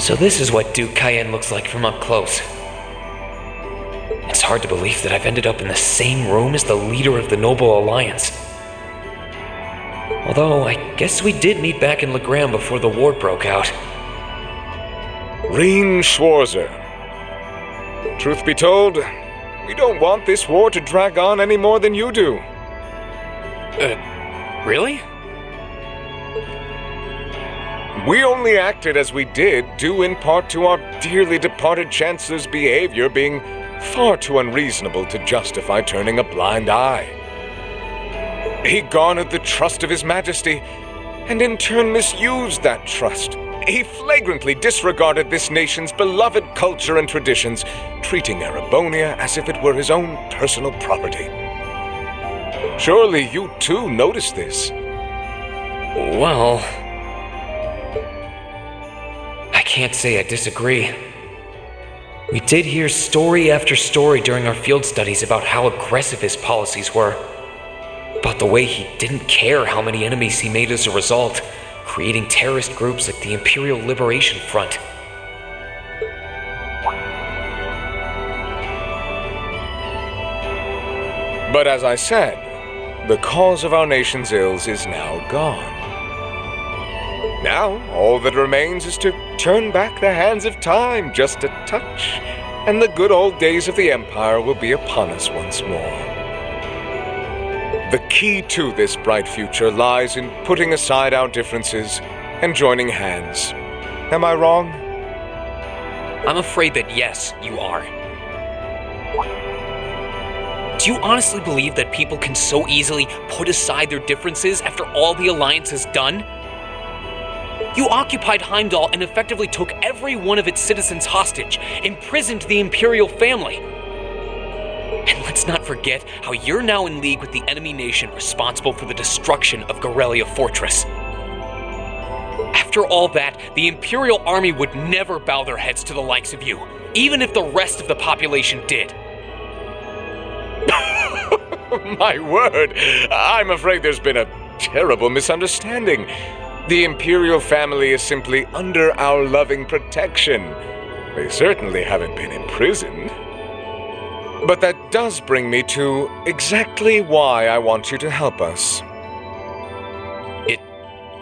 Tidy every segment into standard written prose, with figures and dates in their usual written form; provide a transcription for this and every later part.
So this is what Duke Cayenne looks like from up close. It's hard to believe that I've ended up in the same room as the leader of the Noble Alliance. Although, I guess we did meet back in Legram before the war broke out. Reen Schwarzer. Truth be told, we don't want this war to drag on any more than you do. Really? We only acted as we did, due in part to our dearly departed Chancellor's behavior being far too unreasonable to justify turning a blind eye. He garnered the trust of His Majesty, and in turn misused that trust. He flagrantly disregarded this nation's beloved culture and traditions, treating Erebonia as if it were his own personal property. Surely you too noticed this. Well, I can't say I disagree. We did hear story after story during our field studies about how aggressive his policies were. About the way he didn't care how many enemies he made as a result, creating terrorist groups like the Imperial Liberation Front. But as I said, the cause of our nation's ills is now gone. Now, all that remains is to turn back the hands of time just a touch, and the good old days of the Empire will be upon us once more. The key to this bright future lies in putting aside our differences and joining hands. Am I wrong? I'm afraid that yes, you are. Do you honestly believe that people can so easily put aside their differences after all the Alliance has done? You occupied Heimdall and effectively took every one of its citizens hostage, imprisoned the Imperial family. And let's not forget how you're now in league with the enemy nation responsible for the destruction of Gorelia Fortress. After all that, the Imperial army would never bow their heads to the likes of you, even if the rest of the population did. My word, I'm afraid there's been a terrible misunderstanding. The Imperial family is simply under our loving protection. They certainly haven't been imprisoned. But that does bring me to exactly why I want you to help us. It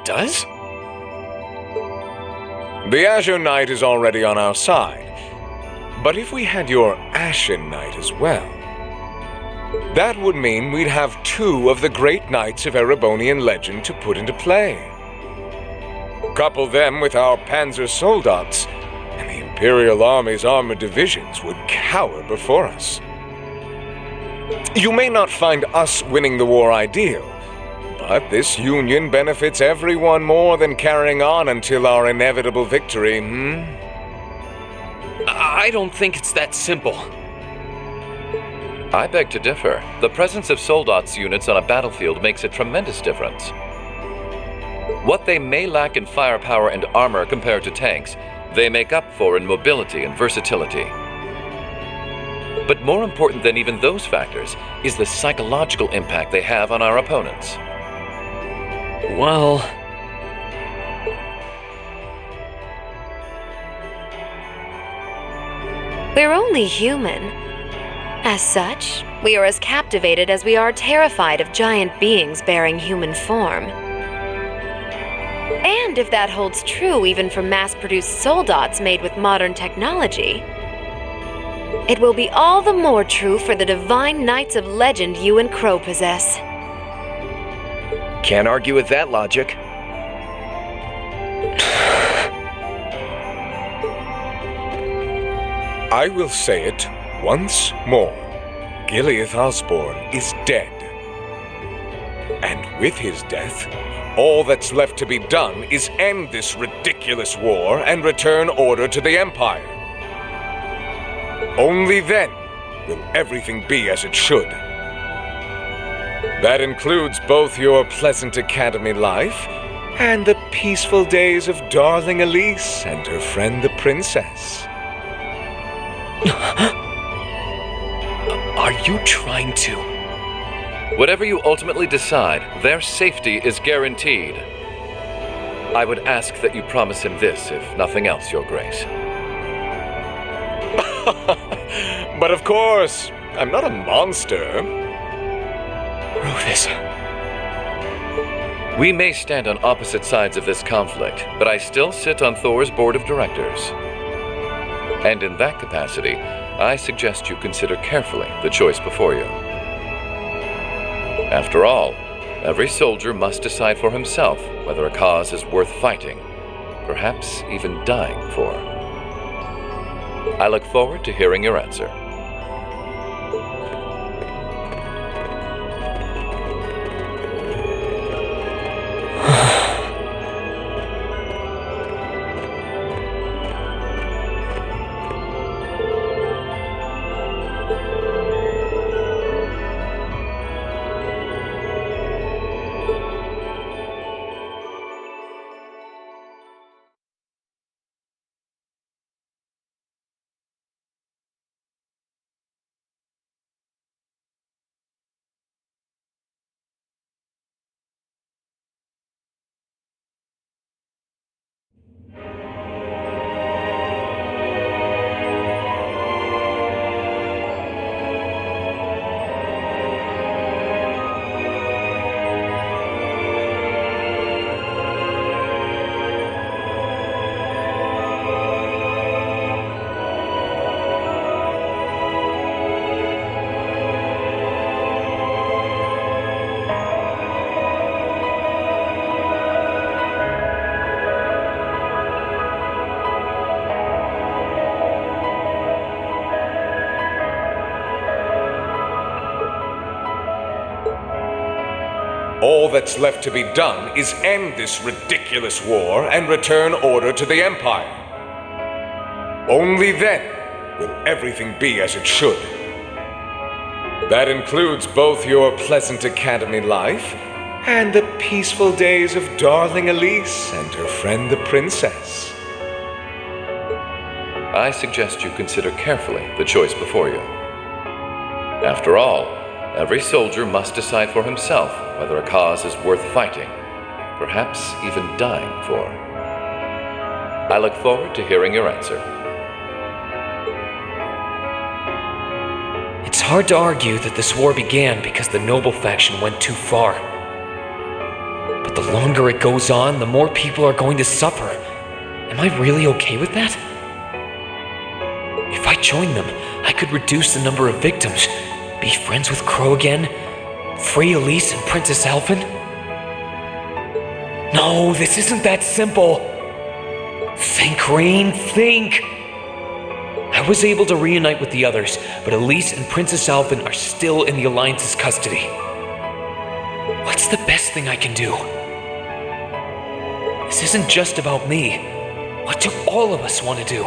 does? The Azure Knight is already on our side. But if we had your Ashen Knight as well, that would mean we'd have two of the great knights of Erebonian legend to put into play. Couple them with our Panzer Soldats, and the Imperial Army's armored divisions would cower before us. You may not find us winning the war ideal, but this union benefits everyone more than carrying on until our inevitable victory, I don't think it's that simple. I beg to differ. The presence of Soldats units on a battlefield makes a tremendous difference. What they may lack in firepower and armor compared to tanks, they make up for in mobility and versatility. But more important than even those factors is the psychological impact they have on our opponents. Well, we're only human. As such, we are as captivated as we are terrified of giant beings bearing human form. And if that holds true even for mass-produced Soldats made with modern technology, it will be all the more true for the divine knights of legend you and Crow possess. Can't argue with that logic. I will say it once more. Gileath Osborne is dead. And with his death, all that's left to be done is end this ridiculous war and return order to the Empire. Only then will everything be as it should. That includes both your pleasant academy life and the peaceful days of darling Elise and her friend the princess. Are you trying to? Whatever you ultimately decide, their safety is guaranteed. I would ask that you promise him this, if nothing else, Your Grace. But of course, I'm not a monster. Rufus. We may stand on opposite sides of this conflict, but I still sit on Thor's board of directors. And in that capacity, I suggest you consider carefully the choice before you. After all, every soldier must decide for himself whether a cause is worth fighting, perhaps even dying for. I look forward to hearing your answer. All that's left to be done is end this ridiculous war and return order to the Empire. Only then will everything be as it should. That includes both your pleasant academy life and the peaceful days of darling Elise and her friend the princess. I suggest you consider carefully the choice before you. After all, every soldier must decide for himself whether a cause is worth fighting, perhaps even dying for. I look forward to hearing your answer. It's hard to argue that this war began because the noble faction went too far. But the longer it goes on, the more people are going to suffer. Am I really okay with that? If I joined them, I could reduce the number of victims, be friends with Crow again, free Elise and Princess Alphen? No, this isn't that simple. Think, Rain, think! I was able to reunite with the others, but Elise and Princess Alphen are still in the Alliance's custody. What's the best thing I can do? This isn't just about me. What do all of us want to do?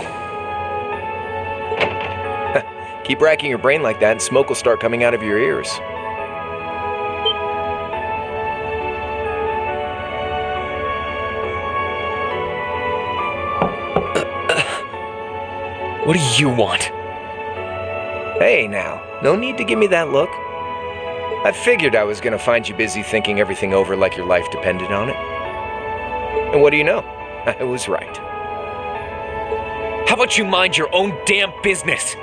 Keep racking your brain like that and smoke will start coming out of your ears. What do you want? Hey now, no need to give me that look. I figured I was gonna find you busy thinking everything over like your life depended on it. And what do you know? I was right. How about you mind your own damn business?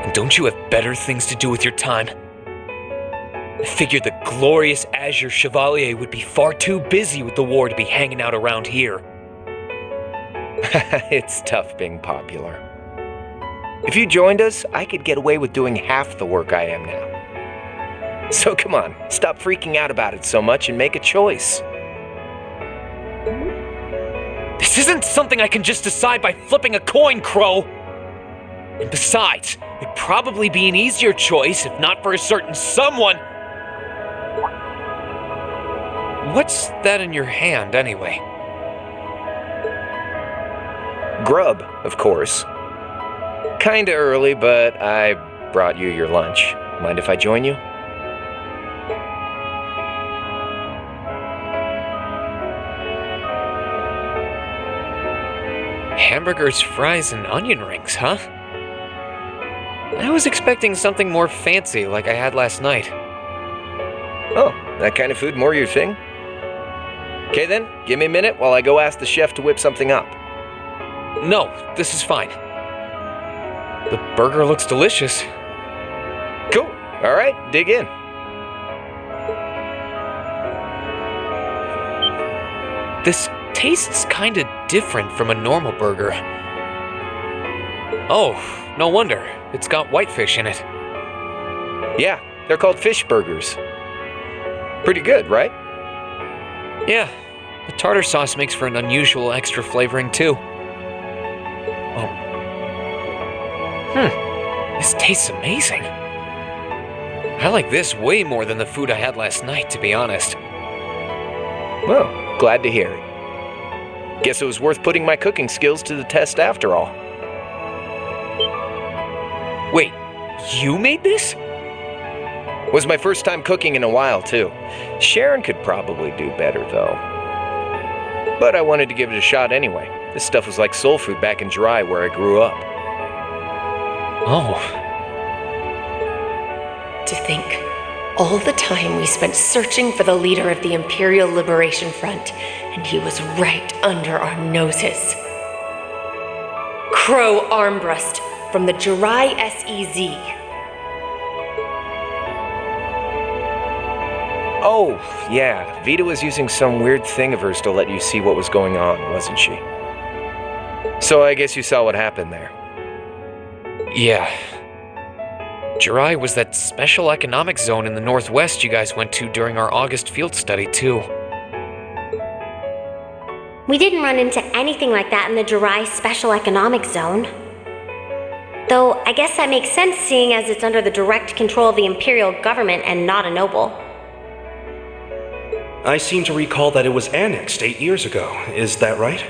And don't you have better things to do with your time? I figured the glorious Azure Chevalier would be far too busy with the war to be hanging out around here. It's tough being popular. If you joined us, I could get away with doing half the work I am now. So come on, stop freaking out about it so much and make a choice. This isn't something I can just decide by flipping a coin, Crow! And besides, it'd probably be an easier choice if not for a certain someone. What's that in your hand, anyway? Grub, of course. Kinda early, but I brought you your lunch. Mind if I join you? Hamburgers, fries, and onion rings, huh? I was expecting something more fancy like I had last night. Oh, that kind of food more your thing? Okay then, give me a minute while I go ask the chef to whip something up. No, this is fine. The burger looks delicious. Cool. All right, dig in. This tastes kinda different from a normal burger. Oh, no wonder. It's got whitefish in it. Yeah, they're called fish burgers. Pretty good, right? Yeah, the tartar sauce makes for an unusual extra flavoring too. Oh. This tastes amazing. I like this way more than the food I had last night, to be honest. Well, glad to hear it. Guess it was worth putting my cooking skills to the test after all. Wait, you made this? Was my first time cooking in a while, too. Sharon could probably do better, though. But I wanted to give it a shot anyway. This stuff was like soul food back in Jirai, where I grew up. Oh. To think, all the time we spent searching for the leader of the Imperial Liberation Front, and he was right under our noses. Crow Armbrust from the Jirai SEZ. Oh, yeah, Vita was using some weird thing of hers to let you see what was going on, wasn't she? So I guess you saw what happened there. Yeah. Jirai was that special economic zone in the Northwest you guys went to during our August field study, too. We didn't run into anything like that in the Jirai Special Economic Zone. Though, I guess that makes sense seeing as it's under the direct control of the Imperial government and not a noble. I seem to recall that it was annexed 8 years ago. Is that right?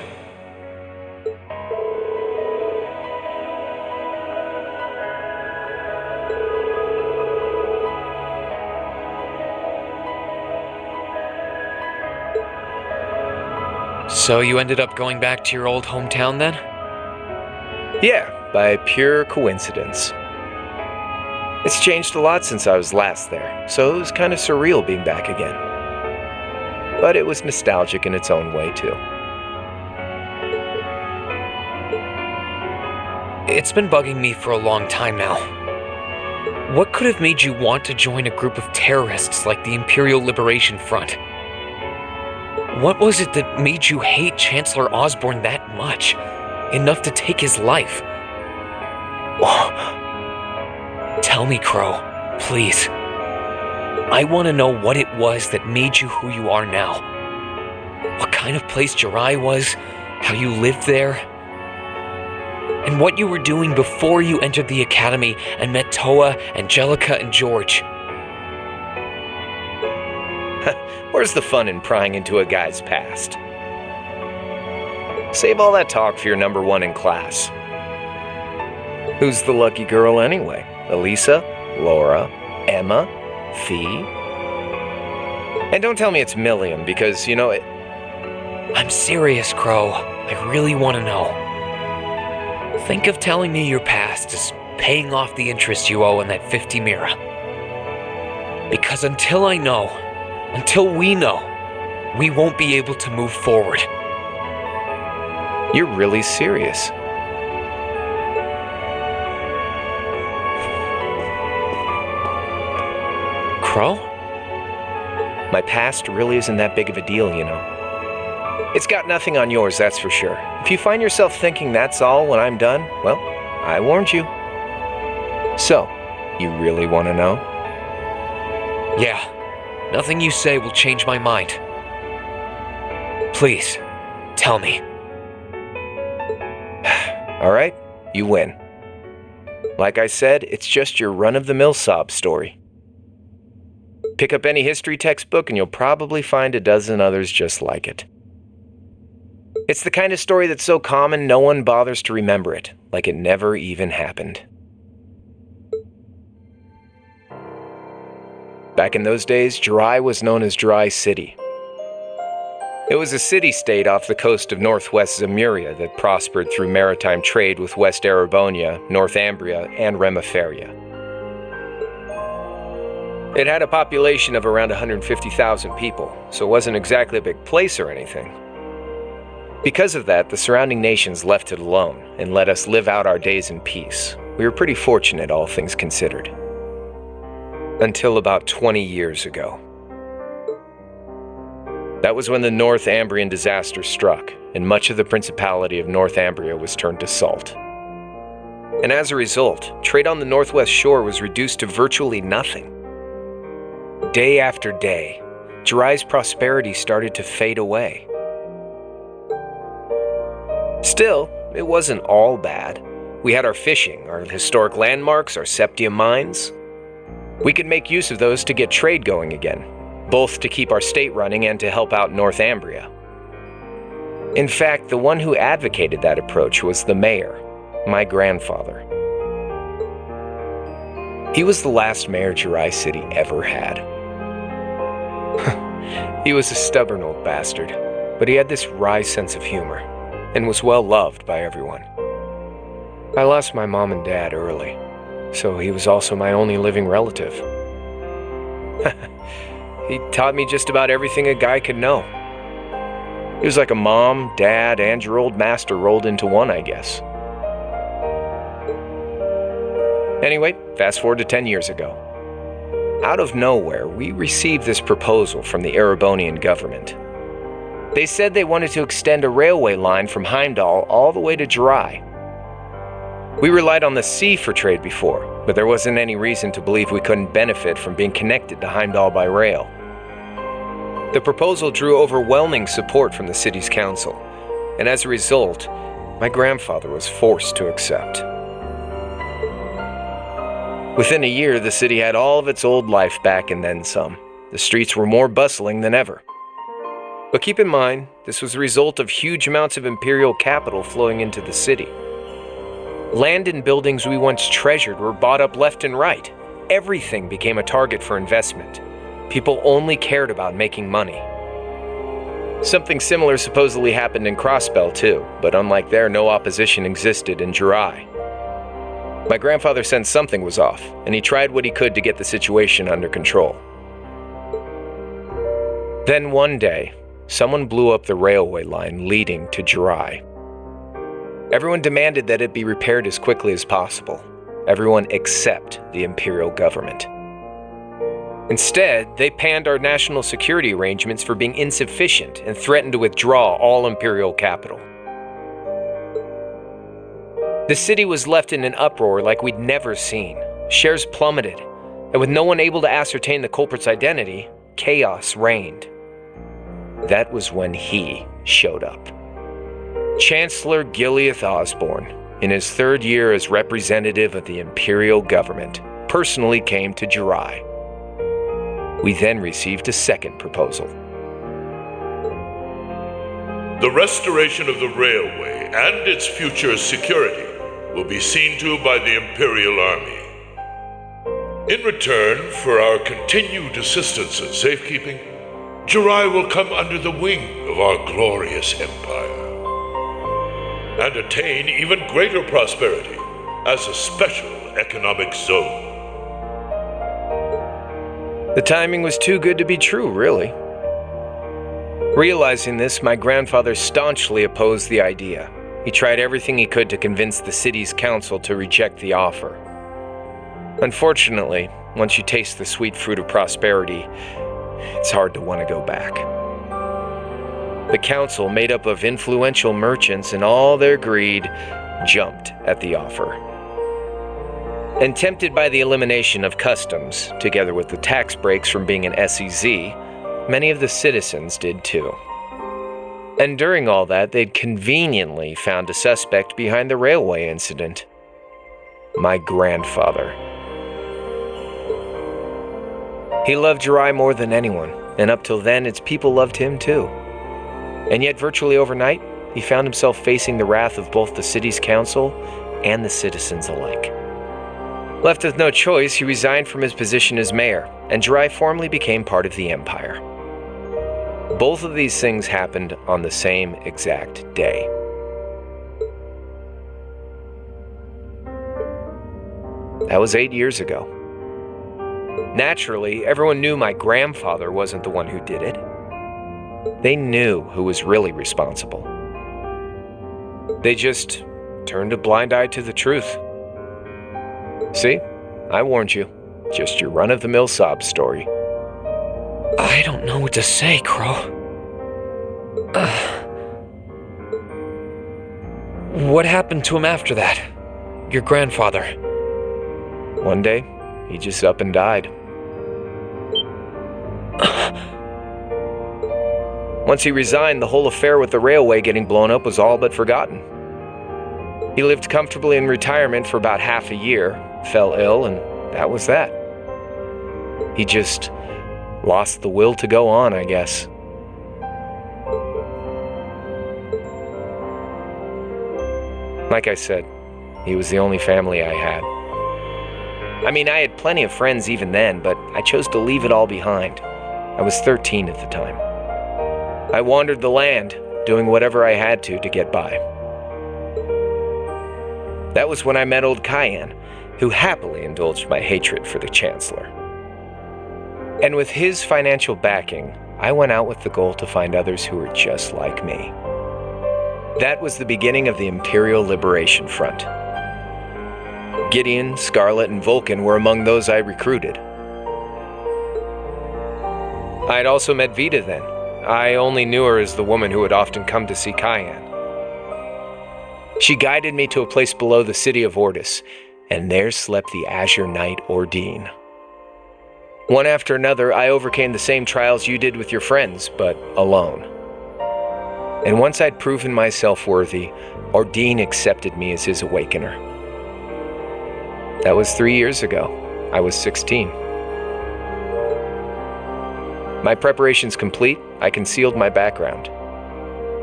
So you ended up going back to your old hometown then? Yeah, by pure coincidence. It's changed a lot since I was last there, so it was kind of surreal being back again. But it was nostalgic in its own way, too. It's been bugging me for a long time now. What could have made you want to join a group of terrorists like the Imperial Liberation Front? What was it that made you hate Chancellor Osborne that much? Enough to take his life? Oh. Tell me, Crow, please. I want to know what it was that made you who you are now. What kind of place Jirai was, how you lived there, and what you were doing before you entered the academy and met Toa, Angelica, and George. Where's the fun in prying into a guy's past? Save all that talk for your number one in class. Who's the lucky girl anyway? Elisa? Laura? Emma? Fee? And don't tell me it's Milliam, because, you know, it... I'm serious, Crow. I really want to know. Think of telling me your past as paying off the interest you owe on that 50 Mira. Because until I know, until we know, we won't be able to move forward. You're really serious. Crow? My past really isn't that big of a deal, you know. It's got nothing on yours, that's for sure. If you find yourself thinking that's all when I'm done, well, I warned you. So, you really want to know? Yeah. Nothing you say will change my mind. Please, tell me. All right, you win. Like I said, it's just your run-of-the-mill sob story. Pick up any history textbook and you'll probably find a dozen others just like it. It's the kind of story that's so common no one bothers to remember it, like it never even happened. Back in those days, Jirai was known as Jirai City. It was a city-state off the coast of northwest Zemuria that prospered through maritime trade with West Erebonia, North Ambria, and Remiferia. It had a population of around 150,000 people, so it wasn't exactly a big place or anything. Because of that, the surrounding nations left it alone and let us live out our days in peace. We were pretty fortunate, all things considered. Until about 20 years ago. That was when the Northumbrian disaster struck, and much of the Principality of Northumbria was turned to salt. And as a result, trade on the northwest shore was reduced to virtually nothing. Day after day, Jiraiya's prosperity started to fade away. Still, it wasn't all bad. We had our fishing, our historic landmarks, our septium mines. We could make use of those to get trade going again, both to keep our state running and to help out Northumbria. In fact, the one who advocated that approach was the mayor, my grandfather. He was the last mayor Jiraiya City ever had. He was a stubborn old bastard, but he had this wry sense of humor and was well loved by everyone. I lost my mom and dad early, so he was also my only living relative. He taught me just about everything a guy could know. He was like a mom, dad, and your old master rolled into one, I guess. Anyway, fast forward to 10 years ago. Out of nowhere, we received this proposal from the Erebonian government. They said they wanted to extend a railway line from Heimdall all the way to Jiraiya. We relied on the sea for trade before, but there wasn't any reason to believe we couldn't benefit from being connected to Heimdall by rail. The proposal drew overwhelming support from the city's council, and as a result, my grandfather was forced to accept. Within a year, the city had all of its old life back and then some. The streets were more bustling than ever. But keep in mind, this was the result of huge amounts of imperial capital flowing into the city. Land and buildings we once treasured were bought up left and right. Everything became a target for investment. People only cared about making money. Something similar supposedly happened in Crossbell too, but unlike there, no opposition existed in Jiraiya. My grandfather sensed something was off, and he tried what he could to get the situation under control. Then one day, someone blew up the railway line leading to Jiraiya. Everyone demanded that it be repaired as quickly as possible. Everyone except the imperial government. Instead, they panned our national security arrangements for being insufficient and threatened to withdraw all imperial capital. The city was left in an uproar like we'd never seen. Shares plummeted, and with no one able to ascertain the culprit's identity, chaos reigned. That was when he showed up. Chancellor Gileath Osborne, in his third year as representative of the imperial government, personally came to Jiraiya. We then received a second proposal. The restoration of the railway and its future security will be seen to by the Imperial Army. In return for our continued assistance in safekeeping, Jiraiya will come under the wing of our glorious empire and attain even greater prosperity as a special economic zone. The timing was too good to be true, really. Realizing this, my grandfather staunchly opposed the idea. He tried everything he could to convince the city's council to reject the offer. Unfortunately, once you taste the sweet fruit of prosperity, it's hard to want to go back. The council, made up of influential merchants and all their greed, jumped at the offer. And tempted by the elimination of customs, together with the tax breaks from being an SEZ, many of the citizens did too. And during all that, they'd conveniently found a suspect behind the railway incident. My grandfather. He loved Jiraiya more than anyone, and up till then, its people loved him too. And yet, virtually overnight, he found himself facing the wrath of both the city's council and the citizens alike. Left with no choice, he resigned from his position as mayor, and Jiraiya formally became part of the empire. Both of these things happened on the same exact day. That was 8 years ago. Naturally, everyone knew my grandfather wasn't the one who did it. They knew who was really responsible. They just turned a blind eye to the truth. See? I warned you. Just your run-of-the-mill sob story. I don't know what to say, Crow. What happened to him after that? Your grandfather? One day, he just up and died. Once he resigned, the whole affair with the railway getting blown up was all but forgotten. He lived comfortably in retirement for about half a year, fell ill, and that was that. He just lost the will to go on, I guess. Like I said, he was the only family I had. I mean, I had plenty of friends even then, but I chose to leave it all behind. I was 13 at the time. I wandered the land, doing whatever I had to get by. That was when I met old Cayenne, who happily indulged my hatred for the Chancellor. And with his financial backing, I went out with the goal to find others who were just like me. That was the beginning of the Imperial Liberation Front. Gideon, Scarlet, and Vulcan were among those I recruited. I had also met Vita then. I only knew her as the woman who had often come to see Cayenne. She guided me to a place below the city of Ordis, and there slept the Azure Knight Ordine. One after another, I overcame the same trials you did with your friends, but alone. And once I'd proven myself worthy, Ordine accepted me as his awakener. That was 3 years ago. I was 16. My preparations complete, I concealed my background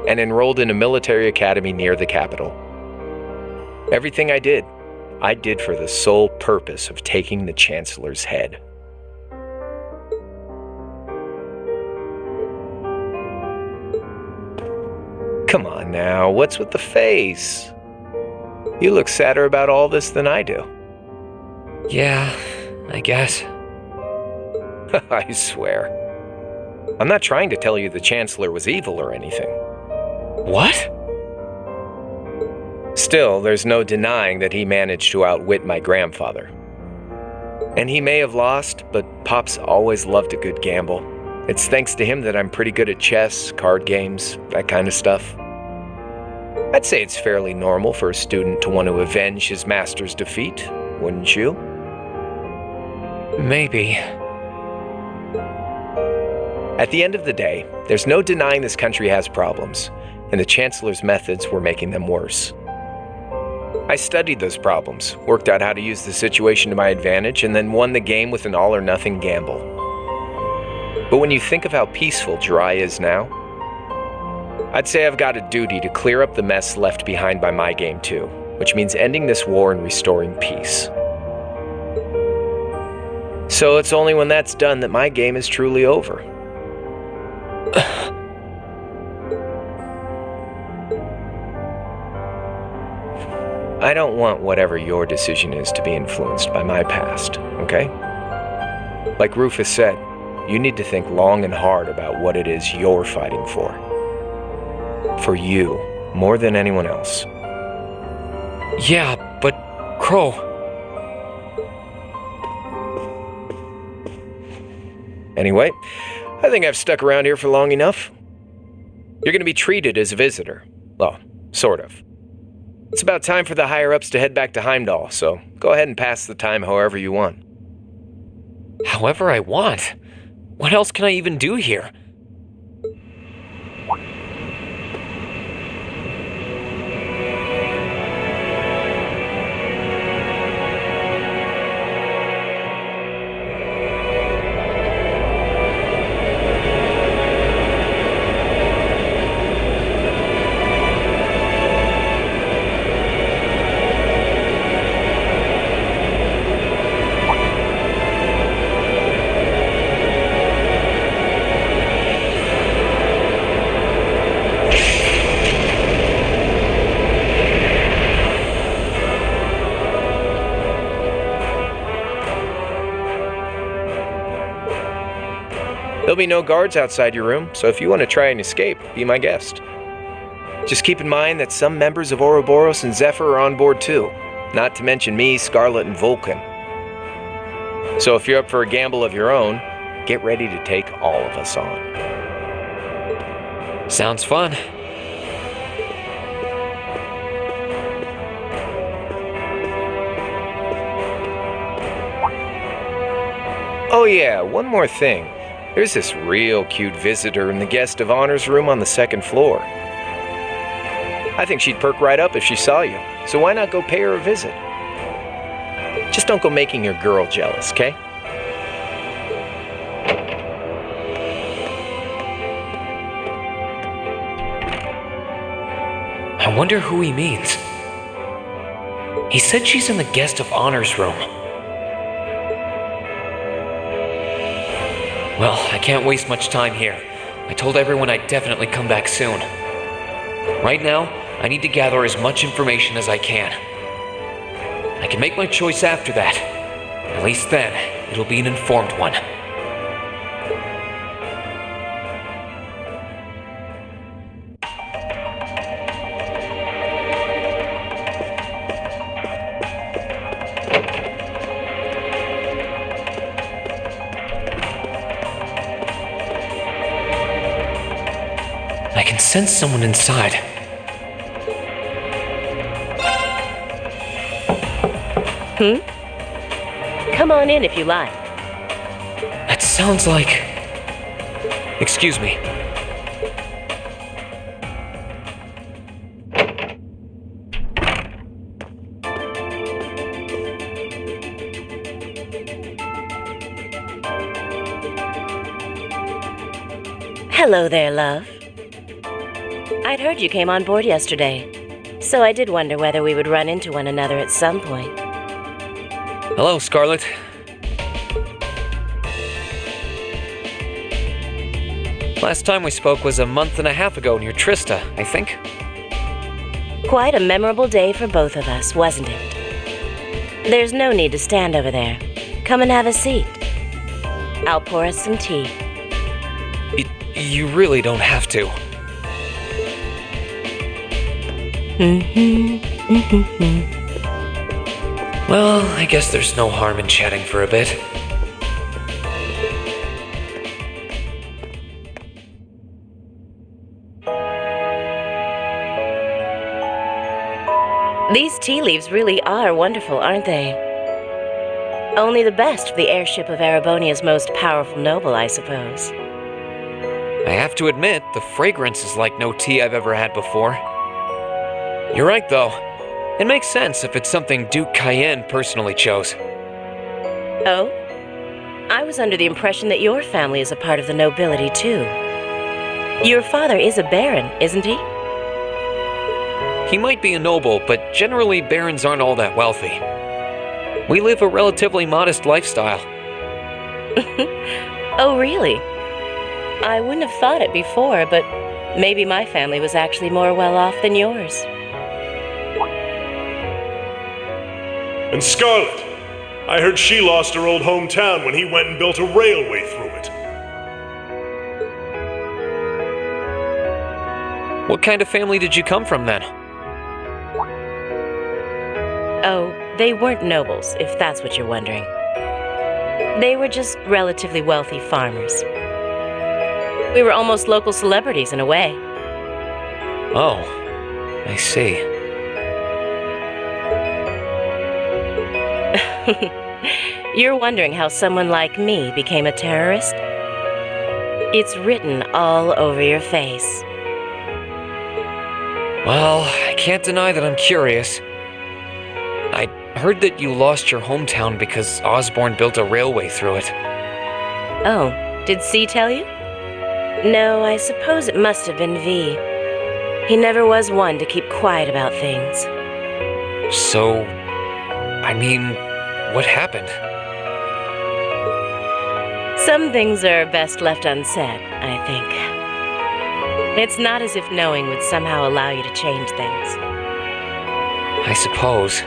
and enrolled in a military academy near the capital. Everything I did for the sole purpose of taking the Chancellor's head. Come on now, what's with the face? You look sadder about all this than I do. Yeah, I guess. I swear. I'm not trying to tell you the Chancellor was evil or anything. What? Still, there's no denying that he managed to outwit my grandfather. And he may have lost, but Pop's always loved a good gamble. It's thanks to him that I'm pretty good at chess, card games, that kind of stuff. I'd say it's fairly normal for a student to want to avenge his master's defeat, wouldn't you? Maybe. At the end of the day, there's no denying this country has problems, and the Chancellor's methods were making them worse. I studied those problems, worked out how to use the situation to my advantage, and then won the game with an all-or-nothing gamble. But when you think of how peaceful Jirai is now, I'd say I've got a duty to clear up the mess left behind by my game too, which means ending this war and restoring peace. So it's only when that's done that my game is truly over. I don't want whatever your decision is to be influenced by my past, okay? Like Rufus said, you need to think long and hard about what it is you're fighting for. For you, more than anyone else. Yeah, but Crow... Anyway, I think I've stuck around here for long enough. You're going to be treated as a visitor. Well, sort of. It's about time for the higher-ups to head back to Heimdall, so go ahead and pass the time however you want. However I want? What else can I even do here? There'll be no guards outside your room, so if you want to try and escape, be my guest. Just keep in mind that some members of Ouroboros and Zephyr are on board too, not to mention me, Scarlet, and Vulcan. So if you're up for a gamble of your own, get ready to take all of us on. Sounds fun. Oh yeah, one more thing. There's this real cute visitor in the guest of honor's room on the second floor. I think she'd perk right up if she saw you, so why not go pay her a visit? Just don't go making your girl jealous, okay? I wonder who he means. He said she's in the guest of honor's room. Well, I can't waste much time here. I told everyone I'd definitely come back soon. Right now, I need to gather as much information as I can. I can make my choice after that. At least then, it'll be an informed one. I can sense someone inside. Come on in if you like. That sounds like... Excuse me. Hello there, love. I'd heard you came on board yesterday, so I did wonder whether we would run into one another at some point. Hello, Scarlet. Last time we spoke was a month and a half ago near Trista, I think. Quite a memorable day for both of us, wasn't it? There's no need to stand over there. Come and have a seat. I'll pour us some tea. You really don't have to. Well, I guess there's no harm in chatting for a bit. These tea leaves really are wonderful, aren't they? Only the best for the airship of Erebonia's most powerful noble, I suppose. I have to admit, the fragrance is like no tea I've ever had before. You're right, though. It makes sense if it's something Duke Cayenne personally chose. Oh? I was under the impression that your family is a part of the nobility, too. Your father is a baron, isn't he? He might be a noble, but generally barons aren't all that wealthy. We live a relatively modest lifestyle. Oh, really? I wouldn't have thought it before, but maybe my family was actually more well off than yours. And Scarlet, I heard she lost her old hometown when he went and built a railway through it. What kind of family did you come from then? Oh, they weren't nobles, if that's what you're wondering. They were just relatively wealthy farmers. We were almost local celebrities in a way. Oh, I see. You're wondering how someone like me became a terrorist? It's written all over your face. Well, I can't deny that I'm curious. I heard that you lost your hometown because Osborne built a railway through it. Oh, did C tell you? No, I suppose it must have been V. He never was one to keep quiet about things. So, I mean, what happened? Some things are best left unsaid, I think. It's not as if knowing would somehow allow you to change things. I suppose.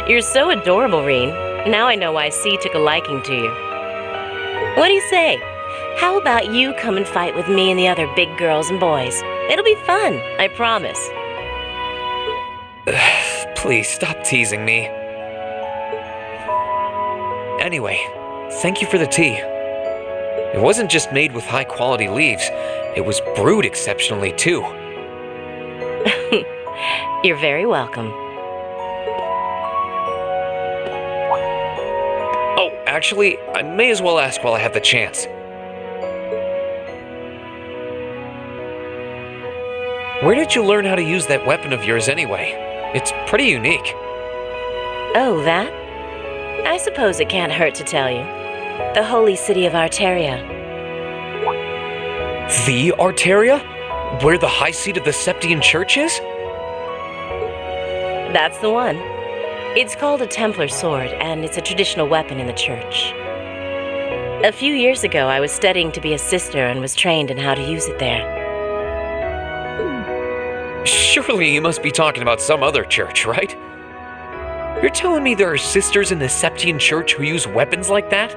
You're so adorable, Reen. Now I know why C took a liking to you. What do you say? How about you come and fight with me and the other big girls and boys? It'll be fun, I promise. Please, stop teasing me. Anyway, thank you for the tea. It wasn't just made with high-quality leaves, it was brewed exceptionally too. You're very welcome. Oh, actually, I may as well ask while I have the chance. Where did you learn how to use that weapon of yours anyway? It's pretty unique. Oh, that? I suppose it can't hurt to tell you. The holy city of Arteria. The Arteria? Where the high seat of the Septian Church is? That's the one. It's called a Templar sword, and it's a traditional weapon in the church. A few years ago, I was studying to be a sister and was trained in how to use it there. Surely you must be talking about some other church, right? You're telling me there are sisters in the Septian Church who use weapons like that?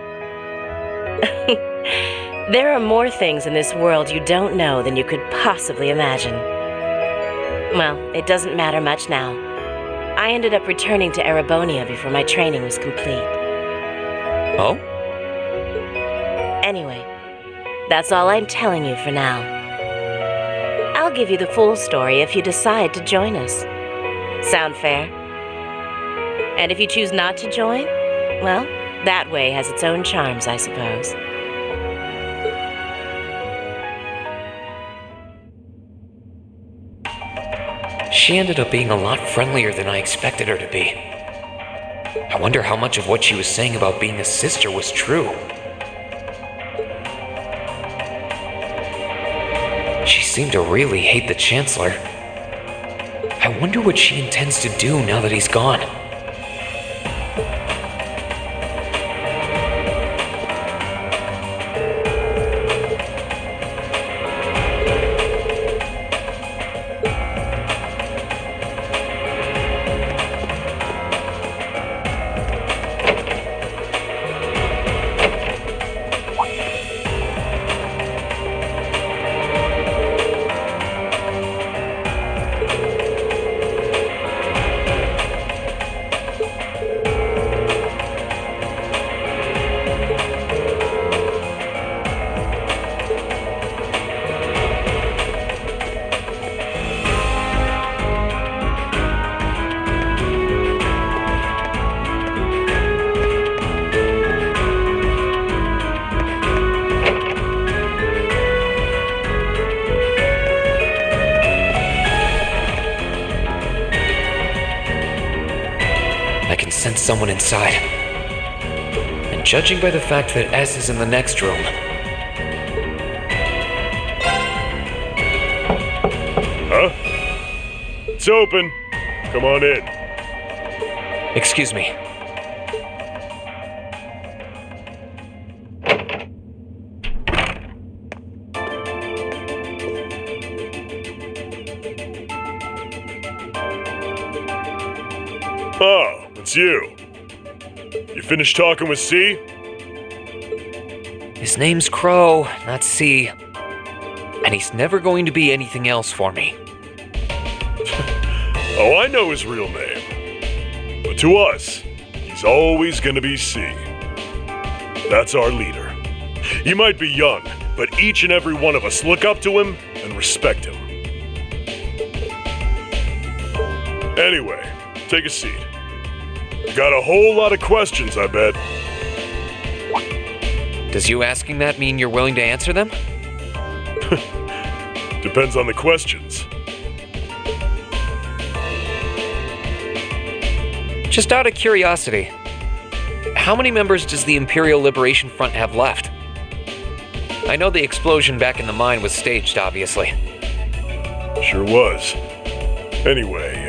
There are more things in this world you don't know than you could possibly imagine. Well, it doesn't matter much now. I ended up returning to Erebonia before my training was complete. Oh? Anyway, that's all I'm telling you for now. I'll give you the full story if you decide to join us. Sound fair? And if you choose not to join, well, that way has its own charms, I suppose. She ended up being a lot friendlier than I expected her to be. I wonder how much of what she was saying about being a sister was true. She seemed to really hate the Chancellor. I wonder what she intends to do now that he's gone. Sense someone inside. And judging by the fact that S is in the next room. Huh? It's open. Come on in. Excuse me. Oh. It's you. You finished talking with C? His name's Crow, not C. And he's never going to be anything else for me. Oh, I know his real name. But to us, he's always gonna be C. That's our leader. He might be young, but each and every one of us look up to him and respect him. Anyway, take a seat. You got a whole lot of questions, I bet. Does you asking that mean you're willing to answer them? Depends on the questions. Just out of curiosity, how many members does the Imperial Liberation Front have left? I know the explosion back in the mine was staged, obviously. Sure was. Anyway,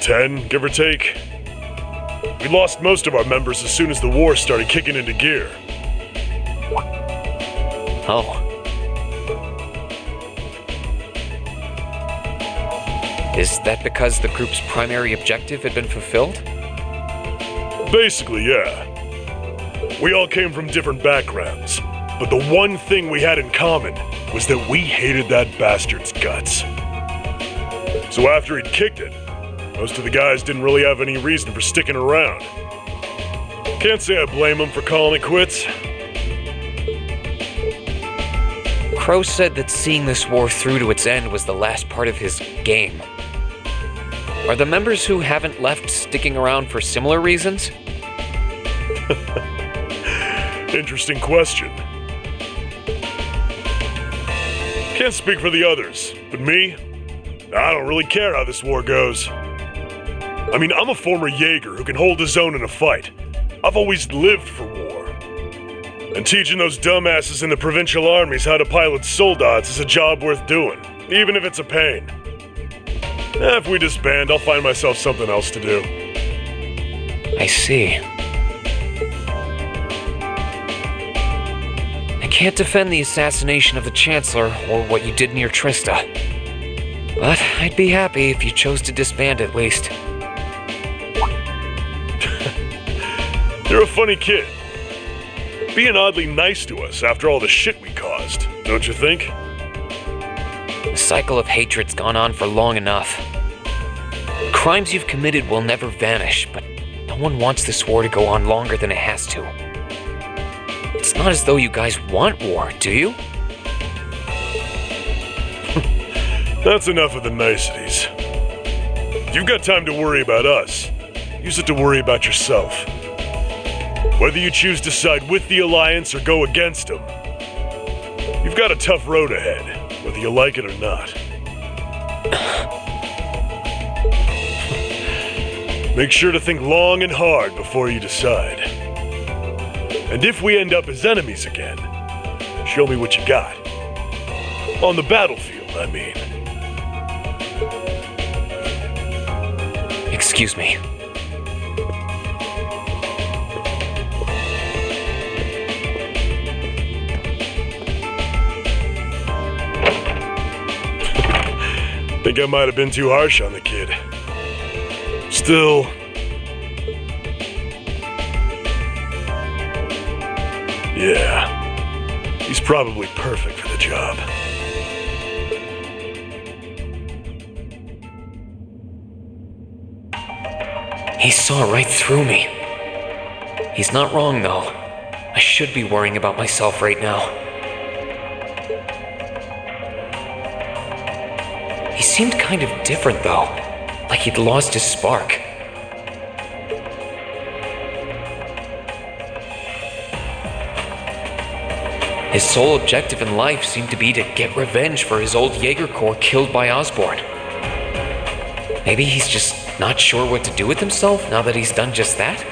10, give or take. We lost most of our members as soon as the war started kicking into gear. Oh. Is that because the group's primary objective had been fulfilled? Basically, yeah. We all came from different backgrounds. but the one thing we had in common was that we hated that bastard's guts. So after he'd kicked it, most of the guys didn't really have any reason for sticking around. Can't say I blame them for calling it quits. Crow said that seeing this war through to its end was the last part of his game. Are the members who haven't left sticking around for similar reasons? Interesting question. Can't speak for the others, but me, I don't really care how this war goes. I mean, I'm a former Jaeger who can hold his own in a fight. I've always lived for war. And teaching those dumbasses in the provincial armies how to pilot soldats is a job worth doing, even if it's a pain. If we disband, I'll find myself something else to do. I see. I can't defend the assassination of the Chancellor or what you did near Trista. But I'd be happy if you chose to disband at least. You're a funny kid. Being oddly nice to us after all the shit we caused, don't you think? The cycle of hatred's gone on for long enough. The crimes you've committed will never vanish, but no one wants this war to go on longer than it has to. It's not as though you guys want war, do you? That's enough of the niceties. You've got time to worry about us. Use it to worry about yourself. Whether you choose to side with the Alliance or go against them, you've got a tough road ahead, whether you like it or not. Make sure to think long and hard before you decide. And if we end up as enemies again, show me what you got. On the battlefield, I mean. Excuse me. Think I might have been too harsh on the kid. Still... yeah, he's probably perfect for the job. He saw right through me. He's not wrong, though. I should be worrying about myself right now. He seemed kind of different, though. Like he'd lost his spark. His sole objective in life seemed to be to get revenge for his old Jaeger Corps killed by Osborn. Maybe he's just not sure what to do with himself now that he's done just that?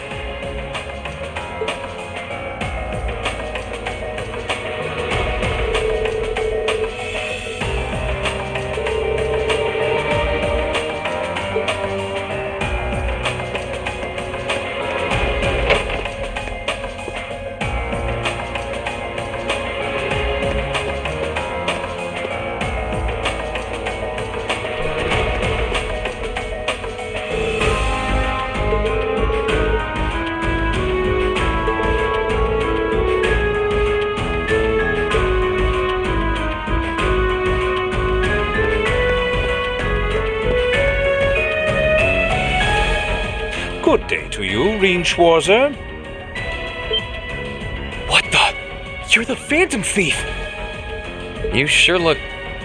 Good day to you, Reinschwarzer. What the? You're the Phantom Thief! You sure look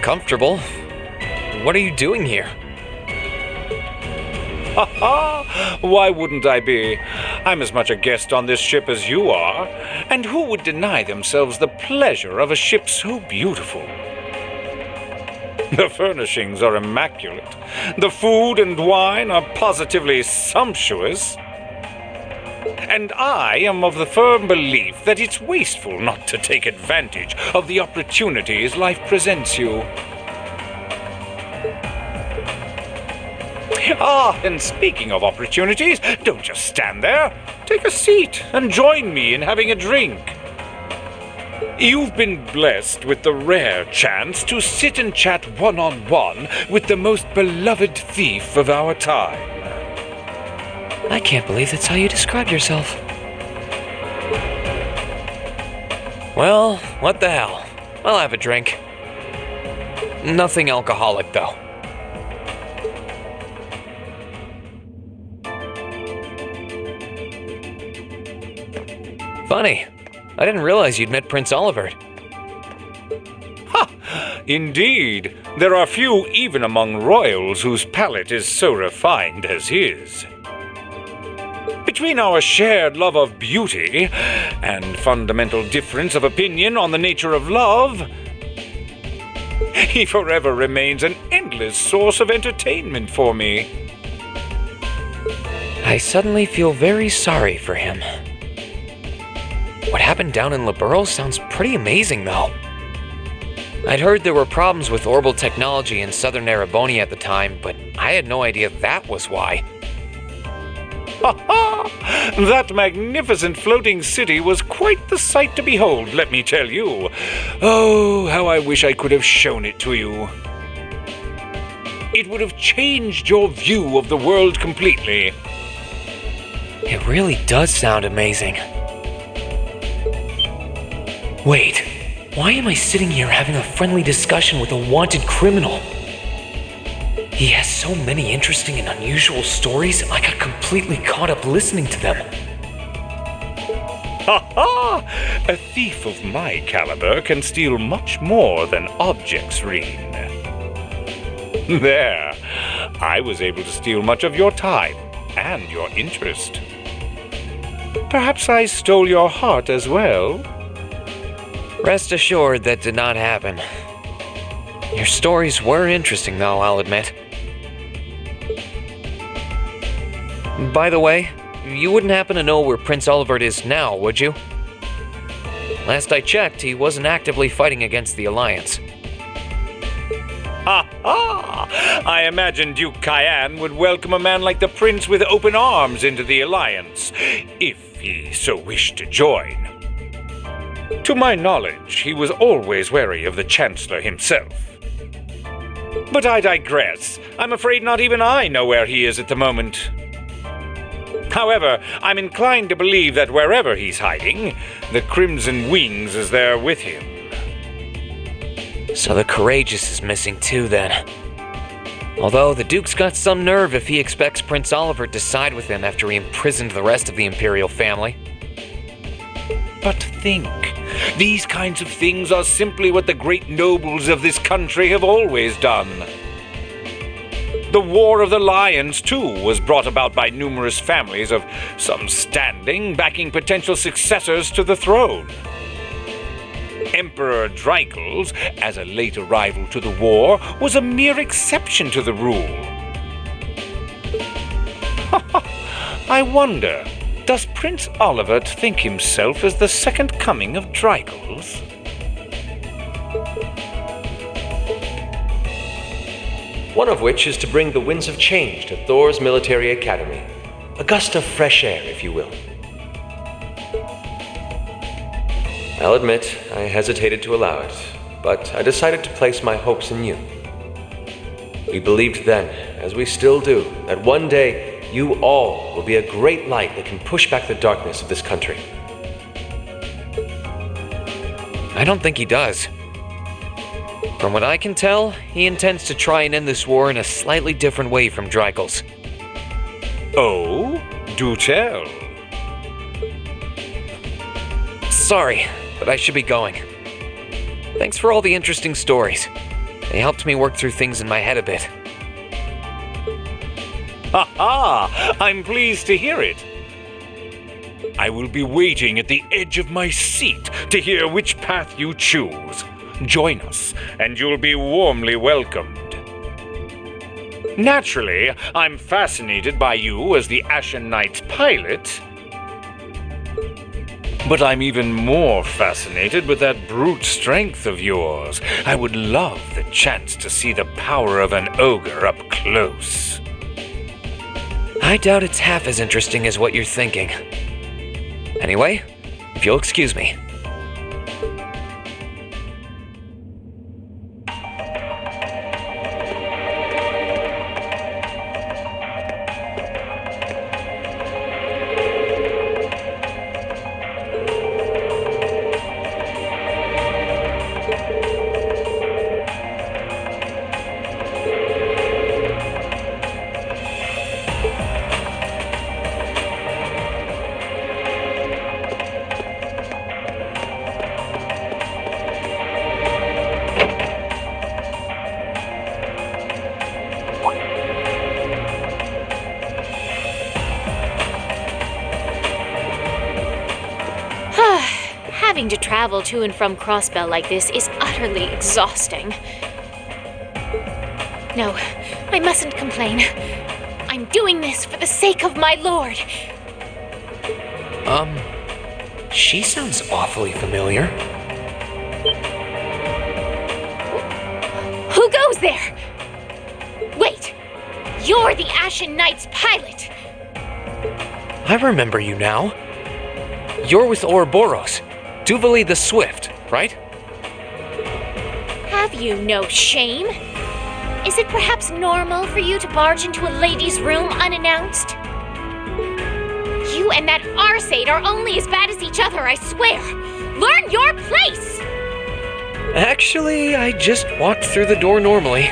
comfortable. What are you doing here? Ha ha! Why wouldn't I be? I'm as much a guest on this ship as you are, and who would deny themselves the pleasure of a ship so beautiful? The furnishings are immaculate. The food and wine are positively sumptuous. And I am of the firm belief that it's wasteful not to take advantage of the opportunities life presents you. Ah, and speaking of opportunities, don't just stand there. Take a seat and join me in having a drink. You've been blessed with the rare chance to sit and chat one-on-one with the most beloved thief of our time. I can't believe that's how you describe yourself. Well, what the hell? I'll have a drink. Nothing alcoholic, though. Funny. I didn't realize you'd met Prince Olivert. Ha! Indeed. There are few even among royals whose palate is so refined as his. Between our shared love of beauty and fundamental difference of opinion on the nature of love, he forever remains an endless source of entertainment for me. I suddenly feel very sorry for him. What happened down in Liberl sounds pretty amazing, though. I'd heard there were problems with orbital technology in southern Erebonia at the time, but I had no idea that was why. Ha ha! That magnificent floating city was quite the sight to behold, let me tell you. Oh, how I wish I could have shown it to you. It would have changed your view of the world completely. It really does sound amazing. Wait, why am I sitting here having a friendly discussion with a wanted criminal? He has so many interesting and unusual stories, I got completely caught up listening to them. Ha ha! A thief of my caliber can steal much more than objects, Reen. There, I was able to steal much of your time and your interest. Perhaps I stole your heart as well? Rest assured that did not happen. Your stories were interesting, though, I'll admit. By the way, you wouldn't happen to know where Prince Olivert is now, would you? Last I checked, he wasn't actively fighting against the Alliance. Ha ha! I imagine Duke Cayenne would welcome a man like the Prince with open arms into the Alliance, if he so wished to join. To my knowledge, he was always wary of the Chancellor himself. But I digress. I'm afraid not even I know where he is at the moment. However, I'm inclined to believe that wherever he's hiding, the Crimson Wings is there with him. So the Courageous is missing too, then. Although the Duke's got some nerve if he expects Prince Olivert to side with him after he imprisoned the rest of the Imperial family. But think, these kinds of things are simply what the great nobles of this country have always done. The War of the Lions, too, was brought about by numerous families of some standing backing potential successors to the throne. Emperor Dreikels, as a late arrival to the war, was a mere exception to the rule. I wonder, does Prince Olivert think himself as the second coming of Dreikels? One of which is to bring the winds of change to Thor's military academy. A gust of fresh air, if you will. I'll admit, I hesitated to allow it, but I decided to place my hopes in you. We believed then, as we still do, that one day you all will be a great light that can push back the darkness of this country. I don't think he does. From what I can tell, he intends to try and end this war in a slightly different way from Dreikels. Oh? Do tell. Sorry, but I should be going. Thanks for all the interesting stories. They helped me work through things in my head a bit. Ha ha! I'm pleased to hear it. I will be waiting at the edge of my seat to hear which path you choose. Join us, and you'll be warmly welcomed. Naturally, I'm fascinated by you as the Ashen Knight's pilot, but I'm even more fascinated with that brute strength of yours. I would love the chance to see the power of an ogre up close. I doubt it's half as interesting as what you're thinking. Anyway, if you'll excuse me. Having to travel to and from Crossbell like this is utterly exhausting. No, I mustn't complain. I'm doing this for the sake of my lord. She sounds awfully familiar. Who goes there? Wait! You're the Ashen Knight's pilot! I remember you now. You're with Ouroboros, Duvali the Swift, right? Have you no shame? Is it perhaps normal for you to barge into a lady's room unannounced? You and that Arseid are only as bad as each other, I swear! Learn your place! Actually, I just walked through the door normally.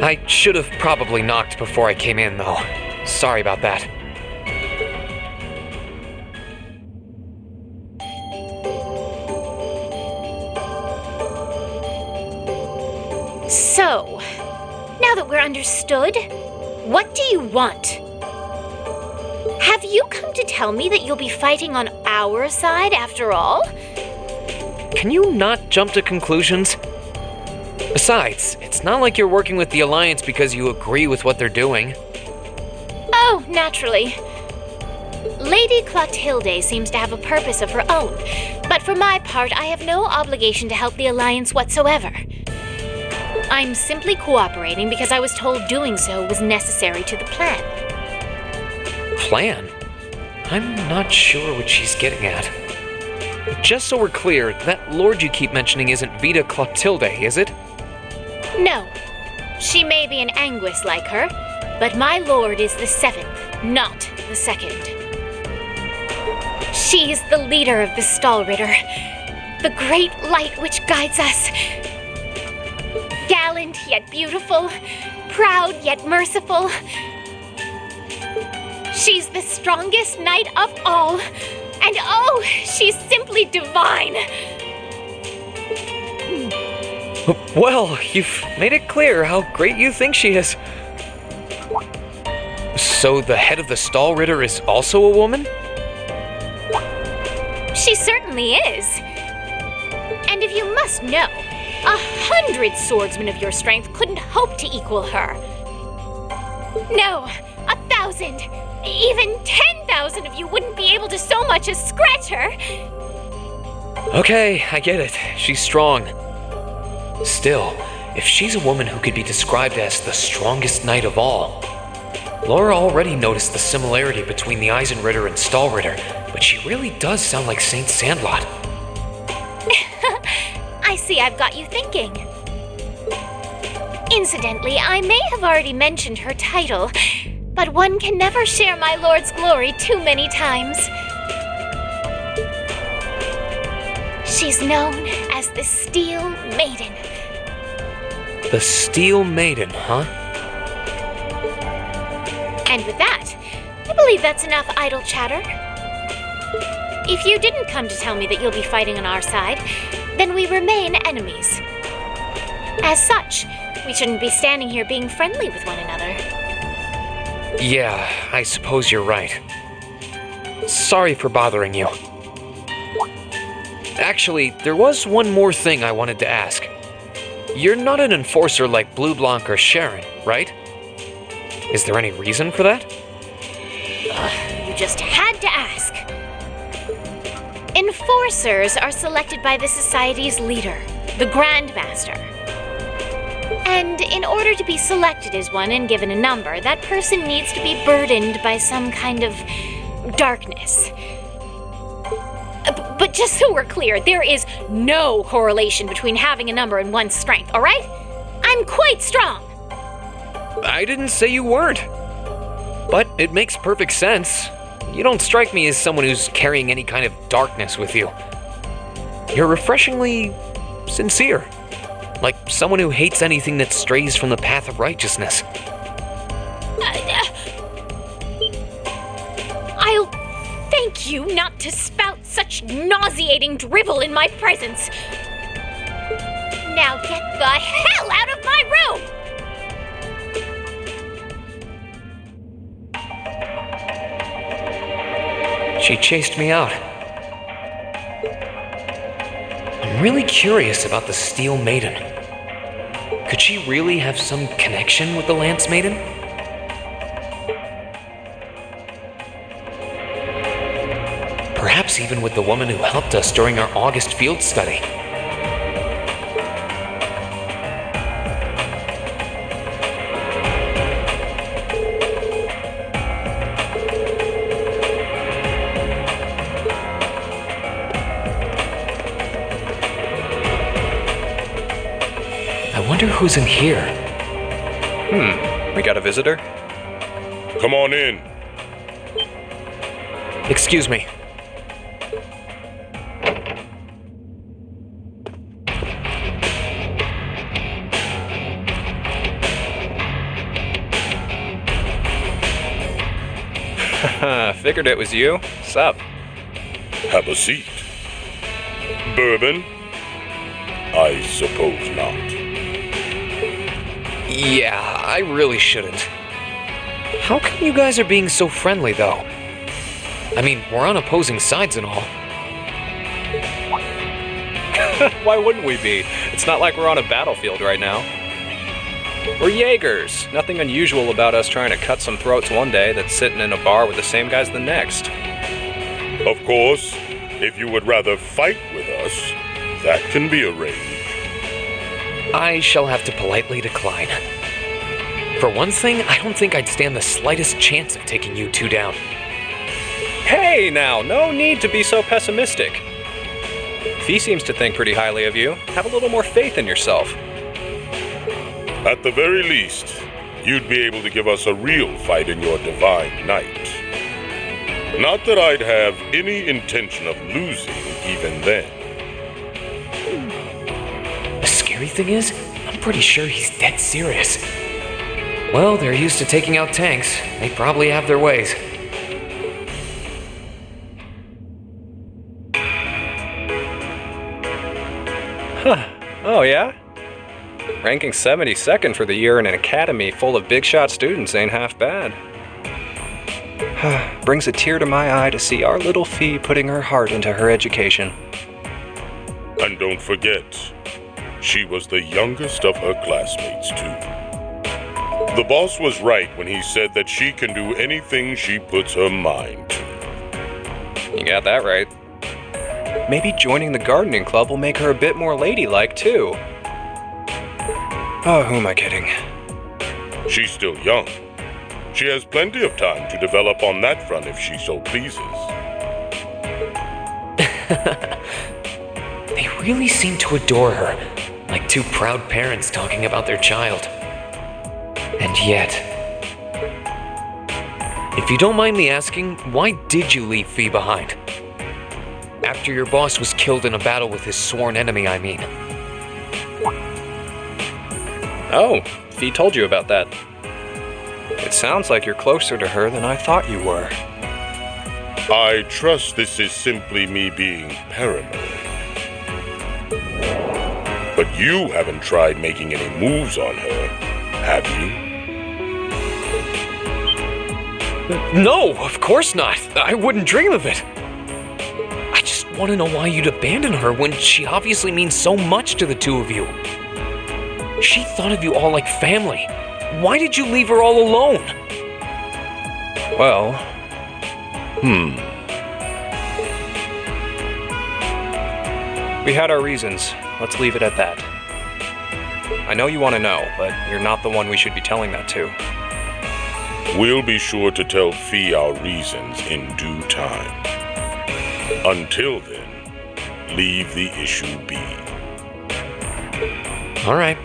I should have probably knocked before I came in, though. Sorry about that. So, now that we're understood, what do you want? Have you come to tell me that you'll be fighting on our side after all? Can you not jump to conclusions? Besides, it's not like you're working with the Alliance because you agree with what they're doing. Oh, naturally. Lady Clotilde seems to have a purpose of her own, but for my part, I have no obligation to help the Alliance whatsoever. I'm simply cooperating because I was told doing so was necessary to the plan. Plan? I'm not sure what she's getting at. Just so we're clear, that lord you keep mentioning isn't Vita Clotilde, is it? No. She may be an Anguis like her, but my lord is the 7th, not the 2nd. She is the leader of the Stahlritter, the great light which guides us. Gallant yet beautiful, proud yet merciful. She's the strongest knight of all, and oh, she's simply divine. Well, you've made it clear how great you think she is. So the head of the Stahlritter is also a woman? She certainly is. And if you must know, 100 swordsmen of your strength couldn't hope to equal her. No, 1,000, even 10,000 of you wouldn't be able to so much as scratch her. Okay, I get it. She's strong. Still, if she's a woman who could be described as the strongest knight of all, Laura already noticed the similarity between the Eisenritter and Stahlritter, but she really does sound like Saint Sandlot. I see I've got you thinking. Incidentally, I may have already mentioned her title, but one can never share my lord's glory too many times. She's known as the Steel Maiden. The Steel Maiden, huh? And with that, I believe that's enough idle chatter. If you didn't come to tell me that you'll be fighting on our side, then we remain enemies. As such, we shouldn't be standing here being friendly with one another. Yeah, I suppose you're right. Sorry for bothering you. Actually, there was one more thing I wanted to ask. You're not an enforcer like Blue Blanc or Sharon, right? Is there any reason for that? You just had to ask. Enforcers are selected by the Society's leader, the Grandmaster. And in order to be selected as one and given a number, that person needs to be burdened by some kind of darkness. But just so we're clear, there is no correlation between having a number and one's strength, all right? I'm quite strong. I didn't say you weren't. But it makes perfect sense. You don't strike me as someone who's carrying any kind of darkness with you. You're refreshingly sincere. Like someone who hates anything that strays from the path of righteousness. I'll thank you not to spout such nauseating drivel in my presence. Now get the hell out of my room! She chased me out. I'm really curious about the Steel Maiden. Could she really have some connection with the Lance Maiden? Perhaps even with the woman who helped us during our August field study. I wonder who's in here. We got a visitor? Come on in. Excuse me. Figured it was you. Sup? Have a seat. Bourbon? I suppose not. Yeah, I really shouldn't. How come you guys are being so friendly, though? I mean, we're on opposing sides and all. Why wouldn't we be? It's not like we're on a battlefield right now. We're Jaegers. Nothing unusual about us trying to cut some throats one day that's sitting in a bar with the same guys the next. Of course, if you would rather fight with us, that can be arranged. I shall have to politely decline. For one thing, I don't think I'd stand the slightest chance of taking you two down. Hey now, no need to be so pessimistic. Fee seems to think pretty highly of you. Have a little more faith in yourself. At the very least, you'd be able to give us a real fight in your divine night. Not that I'd have any intention of losing even then. The scary thing is, I'm pretty sure he's dead serious. Well, they're used to taking out tanks. They probably have their ways. Huh. Oh, yeah? Ranking 72nd for the year in an academy full of big-shot students ain't half bad. Brings a tear to my eye to see our little Fee putting her heart into her education. And don't forget, she was the youngest of her classmates, too. The boss was right when he said that she can do anything she puts her mind to. You got that right. Maybe joining the gardening club will make her a bit more ladylike, too. Oh, who am I kidding? She's still young. She has plenty of time to develop on that front if she so pleases. They really seem to adore her, like two proud parents talking about their child. And yet... If you don't mind me asking, why did you leave Fee behind? After your boss was killed in a battle with his sworn enemy, I mean. Oh, Fee told you about that. It sounds like you're closer to her than I thought you were. I trust this is simply me being paranoid. But you haven't tried making any moves on her, have you? No, of course not. I wouldn't dream of it. I just want to know why you'd abandon her when she obviously means so much to the two of you. She thought of you all like family. Why did you leave her all alone? Well... We had our reasons. Let's leave it at that. I know you want to know, but you're not the one we should be telling that to. We'll be sure to tell Fee our reasons in due time. Until then, leave the issue be. All right.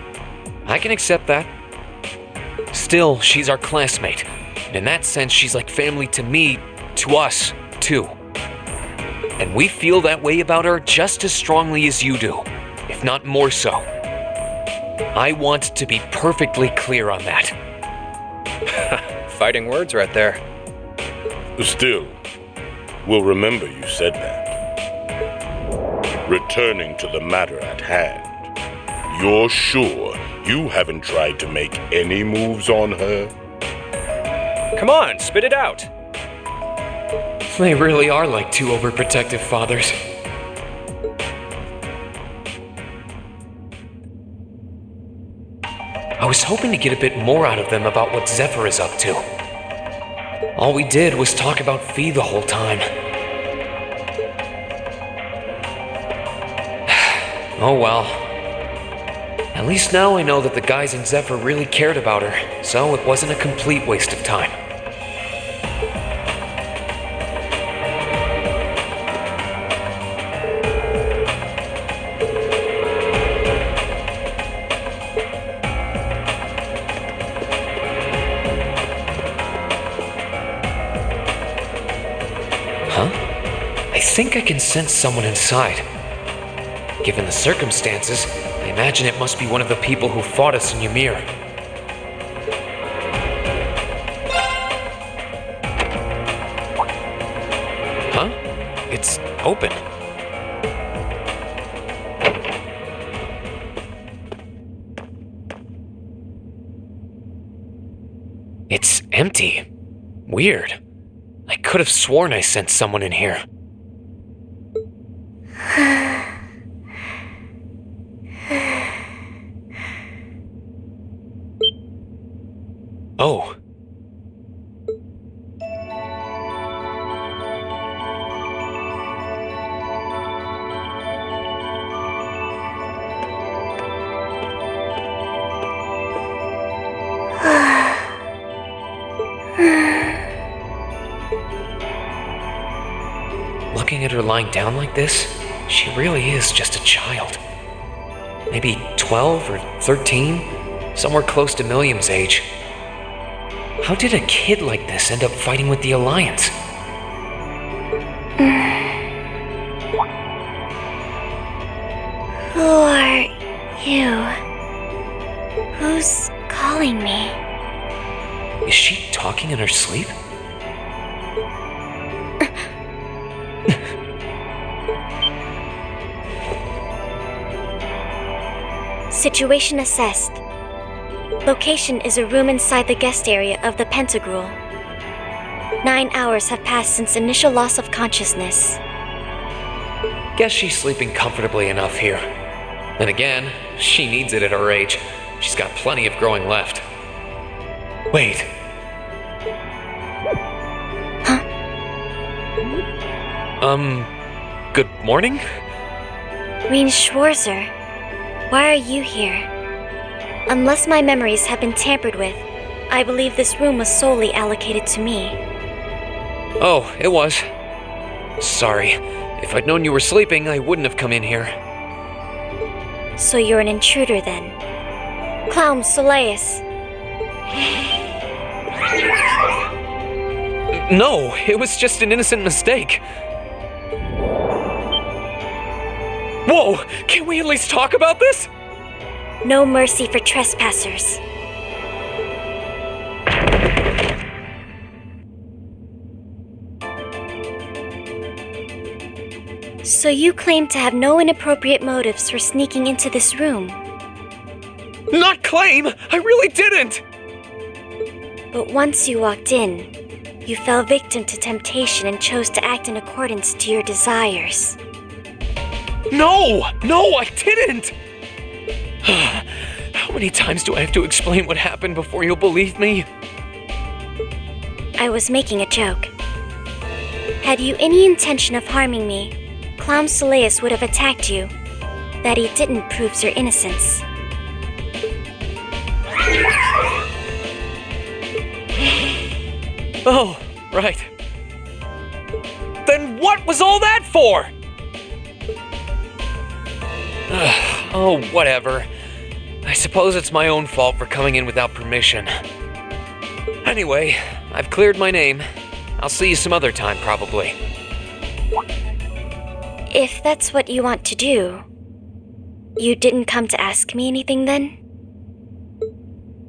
I can accept that. Still, she's our classmate. And in that sense, she's like family to me, to us, too. And we feel that way about her just as strongly as you do, if not more so. I want to be perfectly clear on that. Fighting words right there. Still, we'll remember you said that. Returning to the matter at hand, you're sure you haven't tried to make any moves on her? Come on, spit it out. They really are like two overprotective fathers. was hoping to get a bit more out of them about what Zephyr is up to. All we did was talk about Fee the whole time. Oh well. At least now I know that the guys in Zephyr really cared about her, so it wasn't a complete waste of time. I think I can sense someone inside. Given the circumstances, I imagine it must be one of the people who fought us in Ymir. Huh? It's open. It's empty. Weird. I could have sworn I sensed someone in here. Oh. Looking at her lying down like this, she really is just a child. Maybe 12 or 13, somewhere close to Milliam's age. How did a kid like this end up fighting with the Alliance? Who are you? Who's calling me? Is she talking in her sleep? Situation assessed. Location is a room inside the guest area of the Pantagruel. 9 hours have passed since initial loss of consciousness. Guess she's sleeping comfortably enough here. Then again, she needs it at her age. She's got plenty of growing left. Wait. Huh? Good morning? Reen Schwarzer, why are you here? Unless my memories have been tampered with, I believe this room was solely allocated to me. Oh, it was. Sorry. If I'd known you were sleeping, I wouldn't have come in here. So you're an intruder then? Clown Soleus. No, it was just an innocent mistake. Whoa! Can we at least talk about this? No mercy for trespassers. So you claim to have no inappropriate motives for sneaking into this room? Not claim! I really didn't! But once you walked in, you fell victim to temptation and chose to act in accordance to your desires. No! No, I didn't! How many times do I have to explain what happened before you'll believe me? I was making a joke. Had you any intention of harming me, Clown Soleus would have attacked you. That he didn't proves your innocence. Oh, right. Then what was all that for? Oh, whatever. I suppose it's my own fault for coming in without permission. Anyway, I've cleared my name. I'll see you some other time, probably. If that's what you want to do, you didn't come to ask me anything then?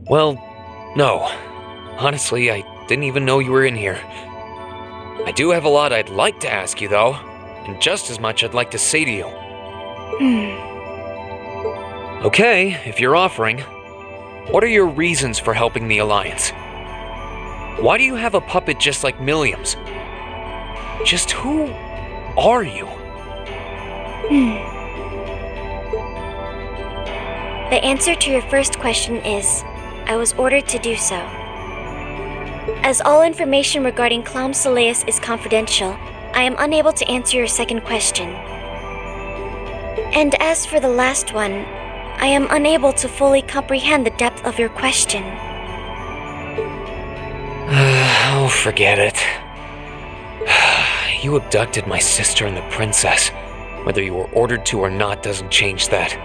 Well, no. Honestly, I didn't even know you were in here. I do have a lot I'd like to ask you, though, and just as much I'd like to say to you. Okay, if you're offering, what are your reasons for helping the Alliance? Why do you have a puppet just like Milliam's? Just who are you? The answer to your first question is I was ordered to do so. As all information regarding Clom Soleus is confidential, I am unable to answer your second question. And as for the last one, I am unable to fully comprehend the depth of your question. Oh, forget it. You abducted my sister and the princess. Whether you were ordered to or not doesn't change that.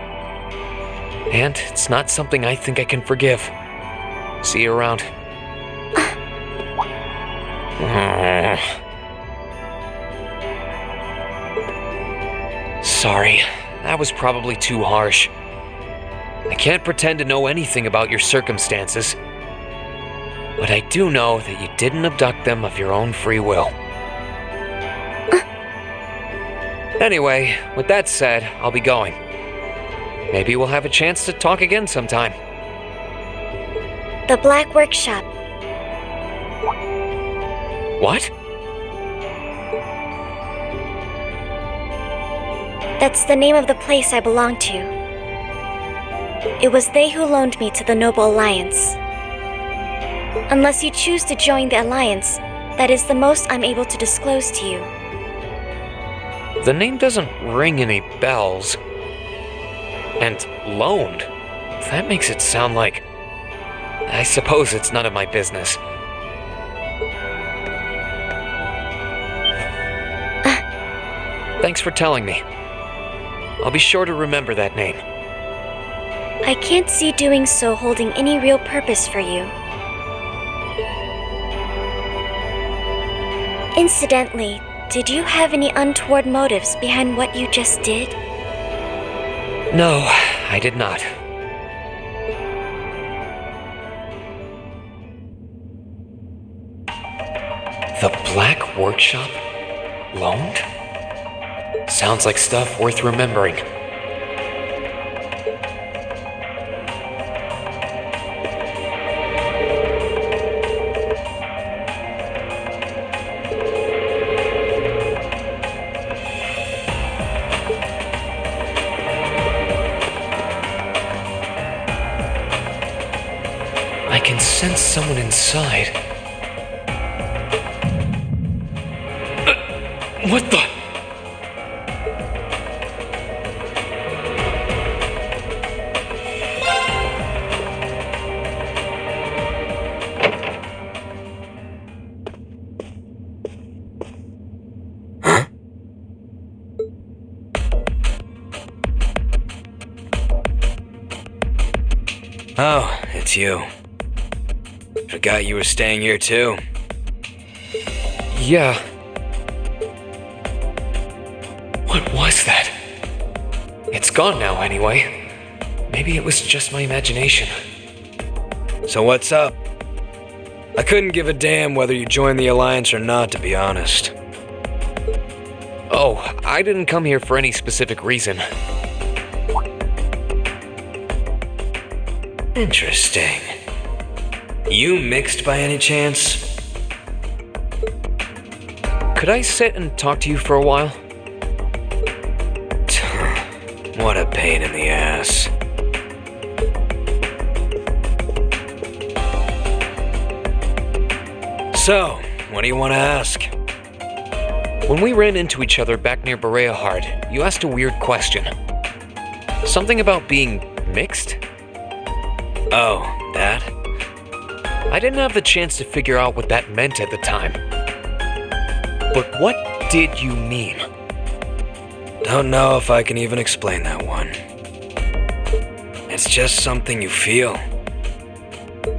And it's not something I think I can forgive. See you around. Sorry, that was probably too harsh. I can't pretend to know anything about your circumstances, but I do know that you didn't abduct them of your own free will. Anyway, with that said, I'll be going. Maybe we'll have a chance to talk again sometime. The Black Workshop. What? That's the name of the place I belong to. It was they who loaned me to the Noble Alliance. Unless you choose to join the Alliance, that is the most I'm able to disclose to you. The name doesn't ring any bells. And loaned? That makes it sound like... I suppose it's none of my business. Thanks for telling me. I'll be sure to remember that name. I can't see doing so holding any real purpose for you. Incidentally, did you have any untoward motives behind what you just did? No, I did not. The Black Workshop? Loaned? Sounds like stuff worth remembering. I can sense someone inside. What the? Oh, it's you. Forgot you were staying here too. Yeah. What was that? It's gone now anyway. Maybe it was just my imagination. So what's up? I couldn't give a damn whether you joined the Alliance or not, to be honest. Oh, I didn't come here for any specific reason. Interesting. You mixed by any chance? Could I sit and talk to you for a while? What a pain in the ass. So, what do you want to ask? When we ran into each other back near Bereahard, you asked a weird question. Something about being mixed? Oh, that? I didn't have the chance to figure out what that meant at the time. But what did you mean? Don't know if I can even explain that one. It's just something you feel.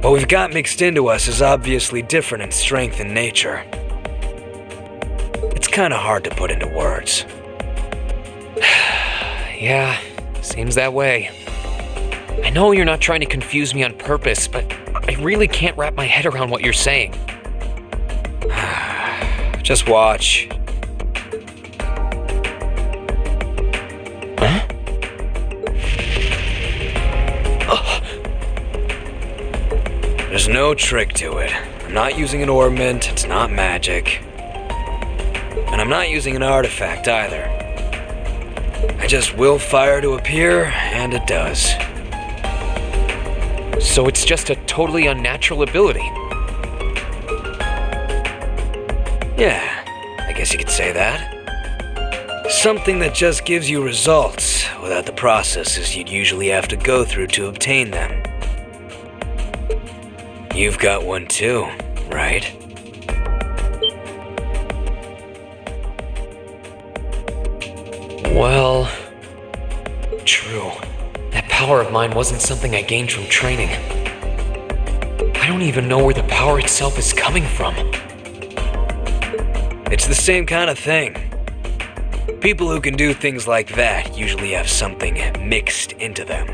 What we've got mixed into us is obviously different in strength and nature. It's kind of hard to put into words. Yeah, seems that way. I know you're not trying to confuse me on purpose, but I really can't wrap my head around what you're saying. Just watch. Huh? There's no trick to it. I'm not using an ornament, it's not magic. And I'm not using an artifact either. I just will fire to appear, and it does. So it's just a totally unnatural ability. Yeah, I guess you could say that. Something that just gives you results without the processes you'd usually have to go through to obtain them. You've got one too, right? Well, true. That power of mine wasn't something I gained from training. I don't even know where the power itself is coming from. It's the same kind of thing. People who can do things like that usually have something mixed into them.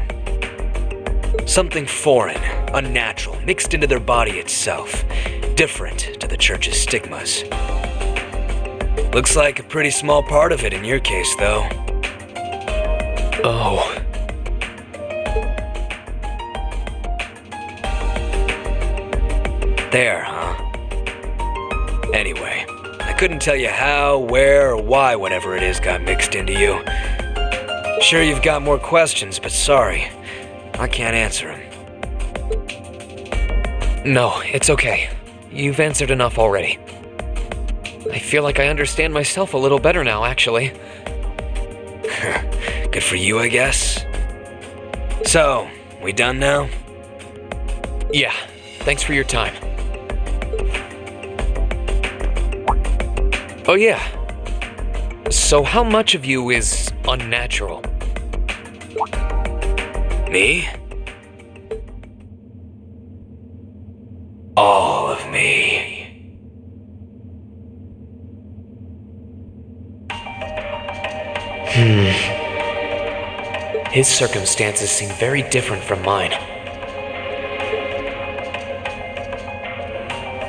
Something foreign, unnatural, mixed into their body itself, different to the church's stigmas. Looks like a pretty small part of it in your case, though. Oh. There, huh? Anyway, I couldn't tell you how, where, or why whatever it is got mixed into you. Sure, you've got more questions, but sorry, I can't answer them. No, it's okay. You've answered enough already. I feel like I understand myself a little better now, actually. Good for you, I guess. So, we done now? Yeah, thanks for your time. Oh yeah. So how much of you is unnatural? Me? All of me. His circumstances seem very different from mine.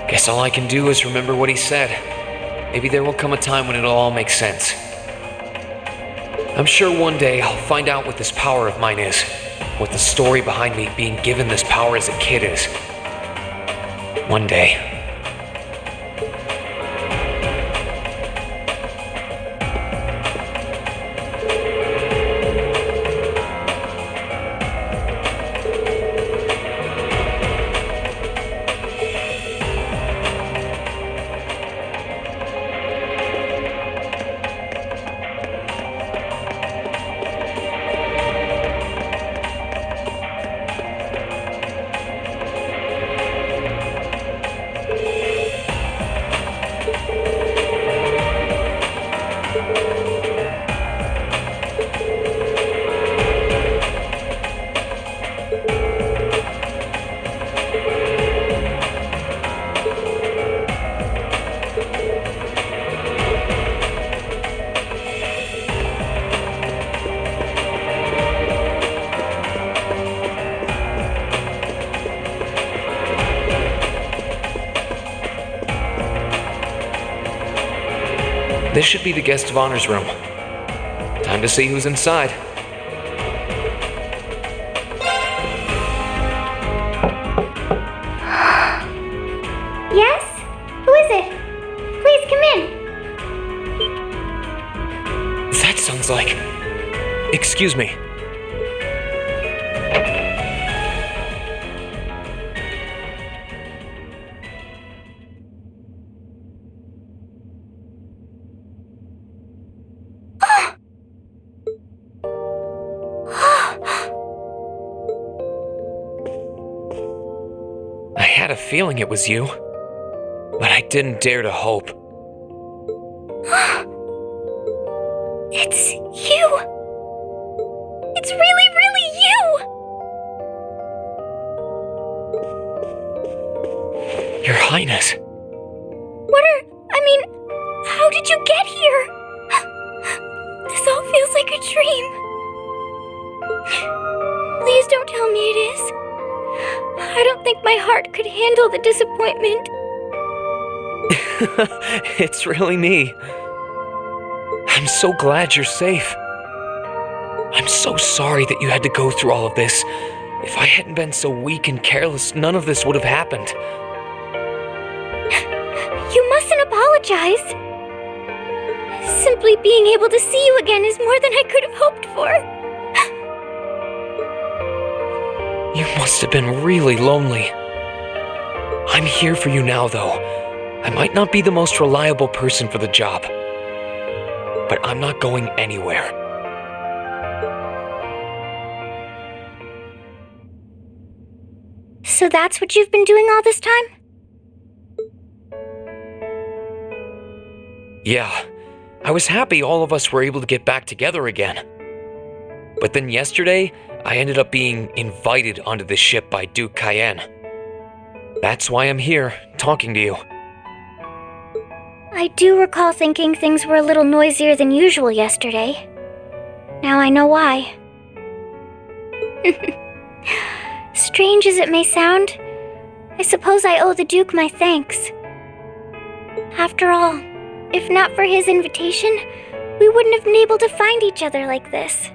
Guess all I can do is remember what he said. Maybe there will come a time when it'll all make sense. I'm sure one day I'll find out what this power of mine is, what the story behind me being given this power as a kid is. One day. This should be the guest of honor's room. Time to see who's inside. Yes? Who is it? Please come in. That sounds like... Excuse me. I had a feeling it was you, but I didn't dare to hope. It's you! It's really, really you! Your Highness. How did you get here? This all feels like a dream. Please don't tell me it is. I don't think my heart could handle the disappointment. It's really me. I'm so glad you're safe. I'm so sorry that you had to go through all of this. If I hadn't been so weak and careless, none of this would have happened. You mustn't apologize. Simply being able to see you again is more than I could have hoped for. You must have been really lonely. I'm here for you now, though. I might not be the most reliable person for the job, but I'm not going anywhere. So that's what you've been doing all this time? Yeah, I was happy all of us were able to get back together again. But then yesterday, I ended up being invited onto the ship by Duke Cayenne. That's why I'm here, talking to you. I do recall thinking things were a little noisier than usual yesterday. Now I know why. Strange as it may sound, I suppose I owe the Duke my thanks. After all, if not for his invitation, we wouldn't have been able to find each other like this.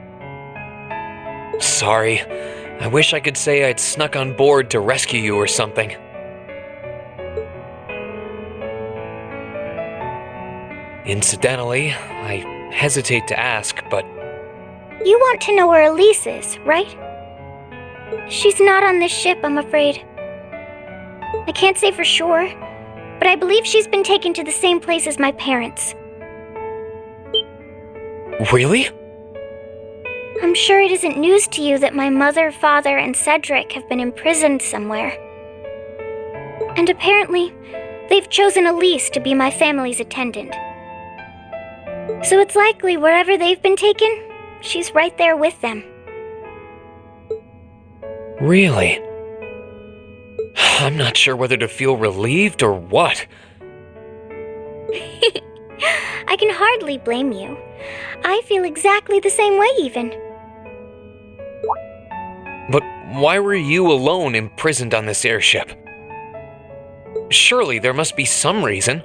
Sorry. I wish I could say I'd snuck on board to rescue you or something. Incidentally, I hesitate to ask, but... You want to know where Elise is, right? She's not on this ship, I'm afraid. I can't say for sure, but I believe she's been taken to the same place as my parents. Really? I'm sure it isn't news to you that my mother, father, and Cedric have been imprisoned somewhere. And apparently, they've chosen Elise to be my family's attendant. So it's likely wherever they've been taken, she's right there with them. Really? I'm not sure whether to feel relieved or what. I can hardly blame you. I feel exactly the same way, even. But why were you alone imprisoned on this airship? Surely there must be some reason.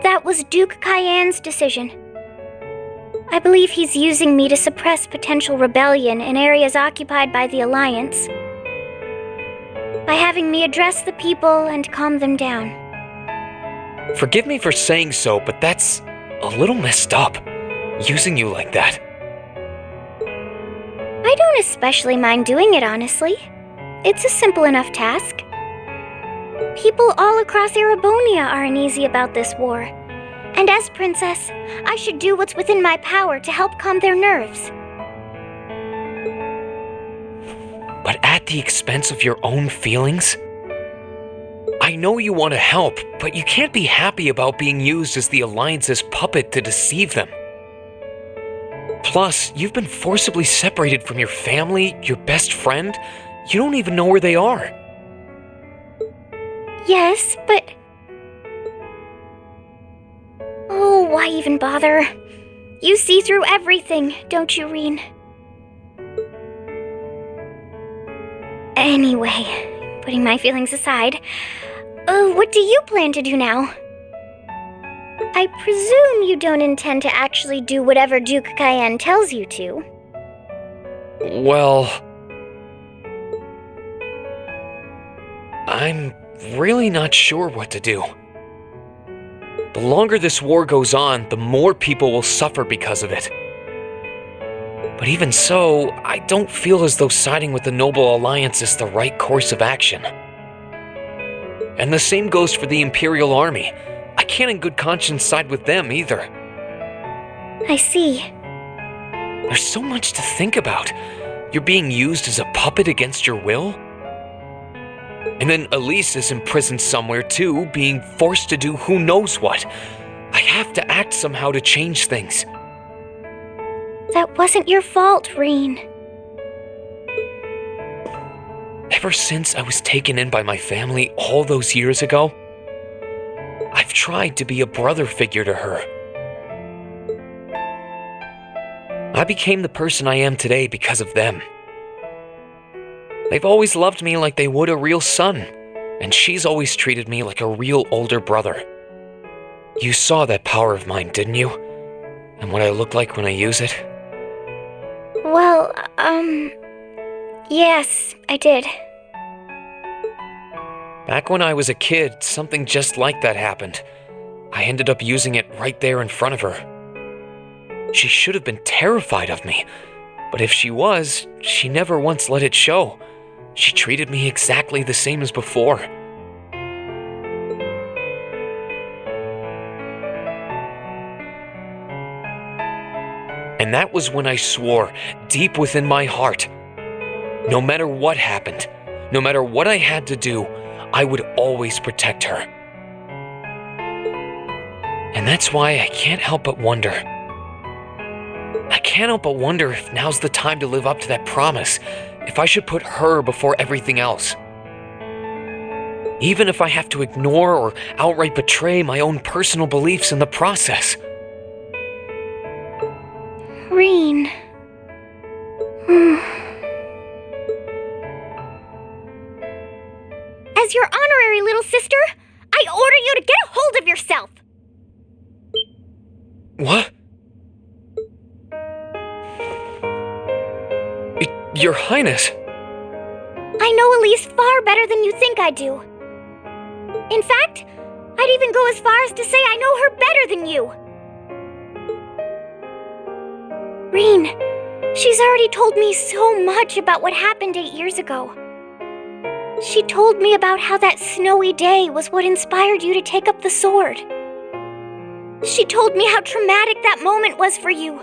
That was Duke Cayenne's decision. I believe he's using me to suppress potential rebellion in areas occupied by the Alliance, by having me address the people and calm them down. Forgive me for saying so, but that's a little messed up, using you like that. I don't especially mind doing it, honestly. It's a simple enough task. People all across Erebonia are uneasy about this war. And as princess, I should do what's within my power to help calm their nerves. But at the expense of your own feelings? I know you want to help, but you can't be happy about being used as the Alliance's puppet to deceive them. Plus, you've been forcibly separated from your family, your best friend. You don't even know where they are. Yes, but... Oh, why even bother? You see through everything, don't you, Reen? Anyway, putting my feelings aside, what do you plan to do now? I presume you don't intend to actually do whatever Duke Cayenne tells you to. Well... I'm really not sure what to do. The longer this war goes on, the more people will suffer because of it. But even so, I don't feel as though siding with the Noble Alliance is the right course of action. And the same goes for the Imperial Army. I can't in good conscience side with them either. I see. There's so much to think about. You're being used as a puppet against your will? And then Elise is imprisoned somewhere too, being forced to do who knows what. I have to act somehow to change things. That wasn't your fault, Reen. Ever since I was taken in by my family all those years ago, I've tried to be a brother figure to her. I became the person I am today because of them. They've always loved me like they would a real son, and she's always treated me like a real older brother. You saw that power of mine, didn't you? And what I look like when I use it? Well, yes, I did. Back when I was a kid, something just like that happened. I ended up using it right there in front of her. She should have been terrified of me, But if she was, she never once let it show. She treated me exactly the same as before. And that was when I swore, deep within my heart, no matter what happened, no matter what I had to do, I would always protect her. And that's why I can't help but wonder. I can't help but wonder if now's the time to live up to that promise, if I should put her before everything else. Even if I have to ignore or outright betray my own personal beliefs in the process. Reen. As your honorary little sister, I order you to get a hold of yourself! What? Your Highness. I know Elise far better than you think I do. In fact, I'd even go as far as to say I know her better than you. Reen, she's already told me so much about what happened 8 years ago. She told me about how that snowy day was what inspired you to take up the sword. She told me how traumatic that moment was for you,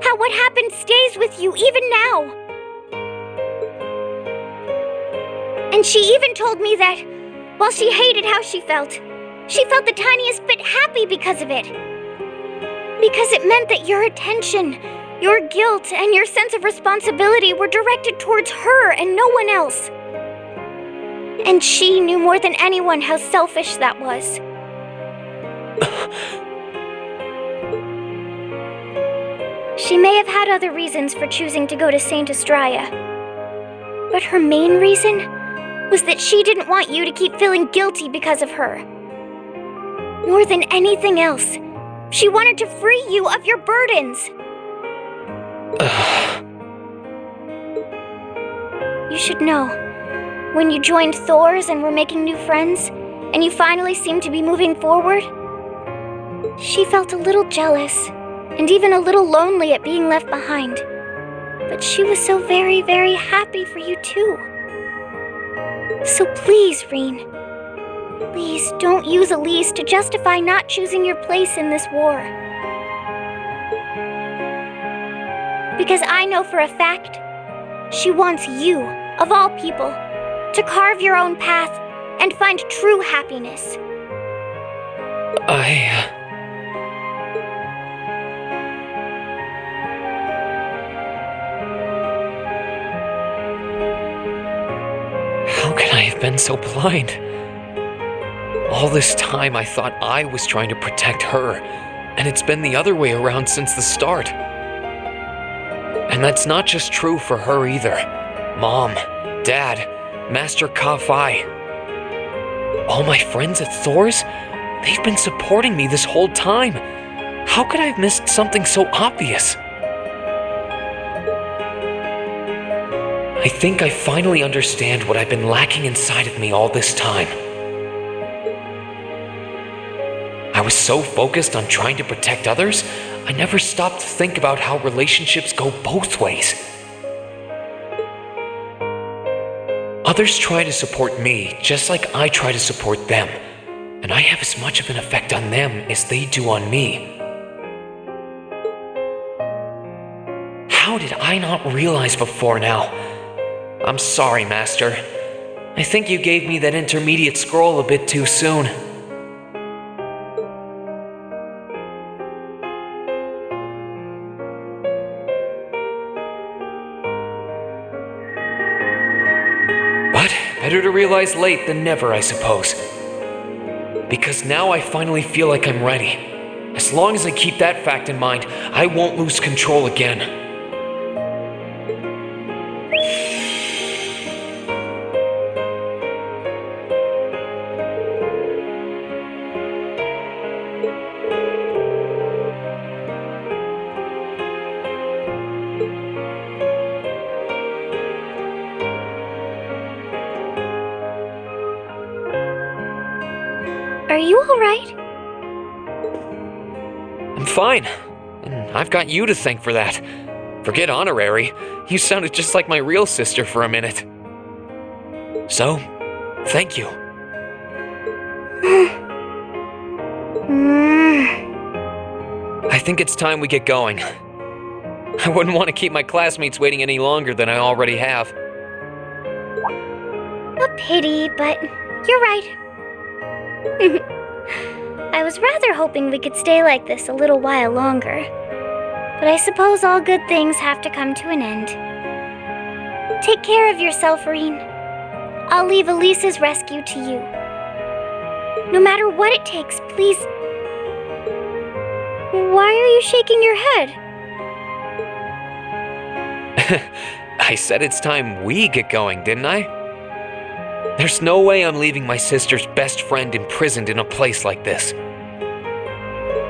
how what happened stays with you even now. And she even told me that, while she hated how she felt the tiniest bit happy because of it. Because it meant that your attention, your guilt, and your sense of responsibility were directed towards her and no one else. And she knew more than anyone how selfish that was. She may have had other reasons for choosing to go to Saint Estrella, but her main reason was that she didn't want you to keep feeling guilty because of her. More than anything else, she wanted to free you of your burdens. You should know, when you joined Thor's and were making new friends, and you finally seemed to be moving forward, she felt a little jealous, and even a little lonely at being left behind. But she was so very, very happy for you too. So please, Reen, please don't use Elise to justify not choosing your place in this war. Because I know for a fact, she wants you, of all people, to carve your own path and find true happiness. How could I have been so blind? All this time I thought I was trying to protect her, and it's been the other way around since the start. And that's not just true for her either. Mom, Dad, Master Ka-Fai. All my friends at Thor's, they've been supporting me this whole time. How could I have missed something so obvious? I think I finally understand what I've been lacking inside of me all this time. I was so focused on trying to protect others, I never stopped to think about how relationships go both ways. Others try to support me just like I try to support them, and I have as much of an effect on them as they do on me. How did I not realize before now? I'm sorry, Master. I think you gave me that intermediate scroll a bit too soon. But better to realize late than never, I suppose. Because now I finally feel like I'm ready. As long as I keep that fact in mind, I won't lose control again. Are you alright? I'm fine, and I've got you to thank for that. Forget honorary. You sounded just like my real sister for a minute. So, thank you. I think it's time we get going. I wouldn't want to keep my classmates waiting any longer than I already have. A pity, but you're right. I was rather hoping we could stay like this a little while longer. But I suppose all good things have to come to an end. Take care of yourself, Reen. I'll leave Elise's rescue to you. No matter what it takes, please. Why are you shaking your head? I said it's time we get going, didn't I? There's no way I'm leaving my sister's best friend imprisoned in a place like this.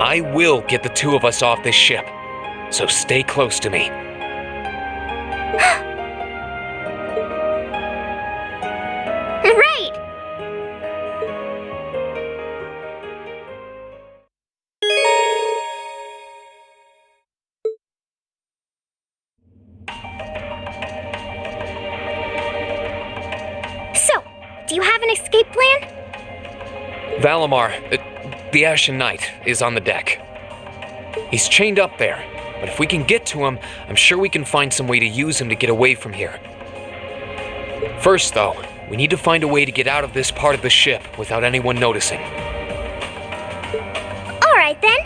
I will get the two of us off this ship, so stay close to me. Right! So, do you have an escape plan? Valimar, the Ashen Knight, is on the deck. He's chained up there, but if we can get to him, I'm sure we can find some way to use him to get away from here. First, though, we need to find a way to get out of this part of the ship without anyone noticing. Alright then.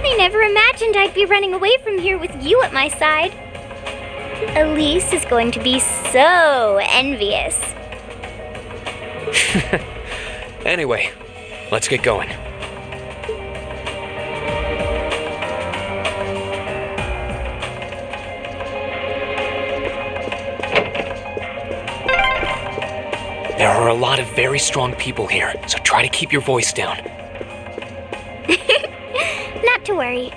I never imagined I'd be running away from here with you at my side. Elise is going to be so envious. Anyway, let's get going. There are a lot of very strong people here, so try to keep your voice down. Not to worry.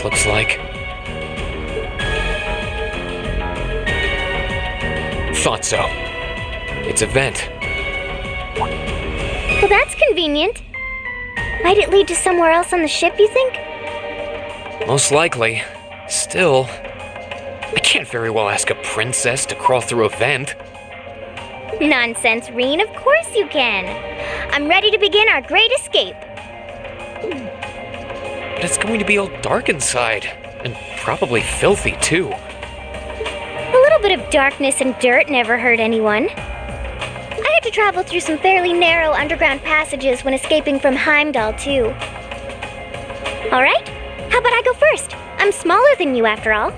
Looks like. Thought so. It's a vent. Well, that's convenient. Might it lead to somewhere else on the ship, you think? Most likely. Still, I can't very well ask a princess to crawl through a vent. Nonsense, Reen. Of course you can. I'm ready to begin our great escape. But it's going to be all dark inside, and probably filthy too. A little bit of darkness and dirt never hurt anyone. I had to travel through some fairly narrow underground passages when escaping from Heimdall, too. Alright, how about I go first? I'm smaller than you, after all.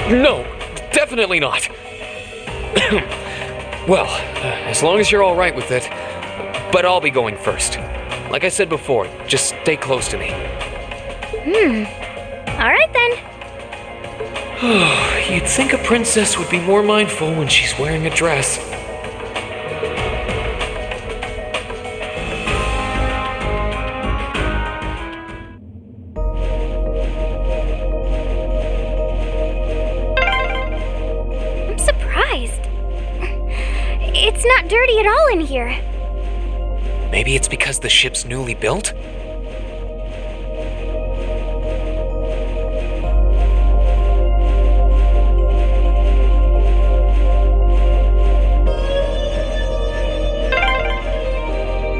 No, definitely not. Well, as long as you're all right with it, but I'll be going first. Like I said before, just stay close to me. Alright then. You'd think a princess would be more mindful when she's wearing a dress. I'm surprised. It's not dirty at all in here. Maybe it's because the ship's newly built?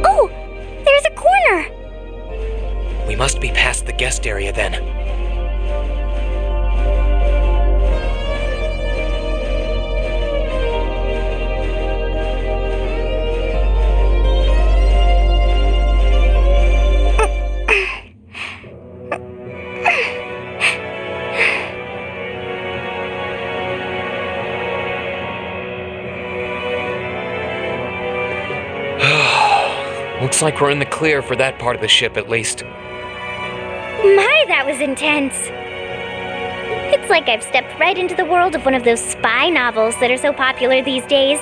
Oh, there's a corner. rest area then. Looks like we're in the clear for that part of the ship, at least. My, that was intense. It's like I've stepped right into the world of one of those spy novels that are so popular these days.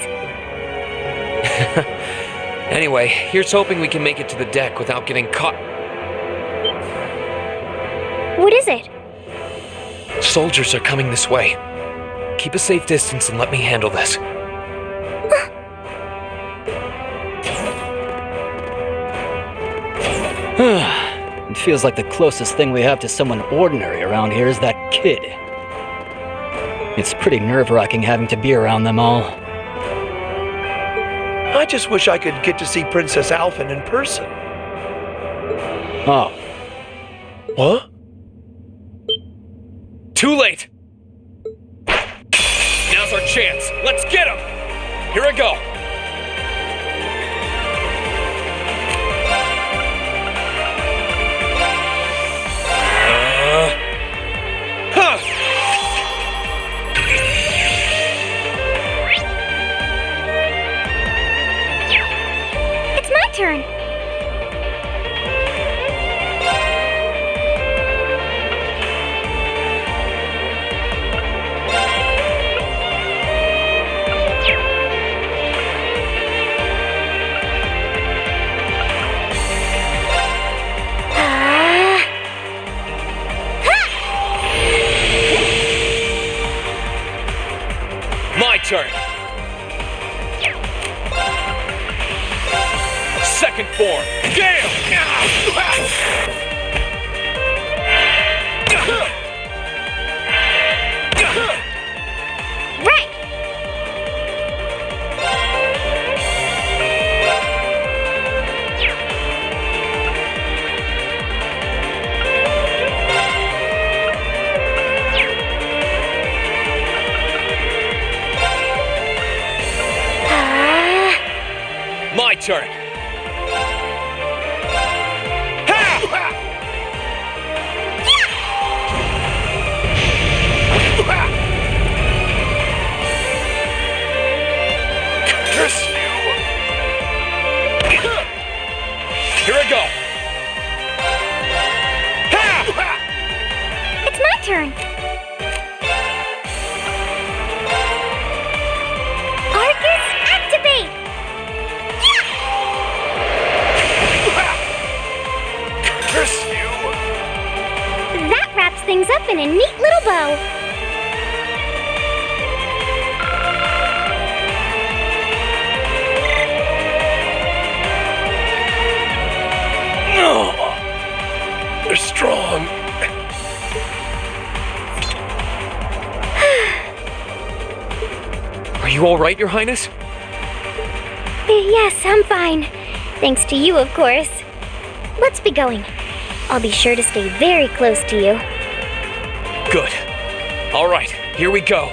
Anyway, here's hoping we can make it to the deck without getting caught. What is it? Soldiers are coming this way. Keep a safe distance and let me handle this. It feels like the closest thing we have to someone ordinary around here is that kid. It's pretty nerve-wracking having to be around them all. I just wish I could get to see Princess Alphen in person. Oh. What? Too late! Now's our chance. Let's get him! Here I go! It's my turn. My turn. Second form. Gale! Right. My turn. Curse you! Here I go. It's my turn. Arcus, activate! Curse you! That wraps things up in a neat little bow. They're strong. Are you all right, Your Highness? Yes, I'm fine. Thanks to you, of course. Let's be going. I'll be sure to stay very close to you. Good. All right, here we go.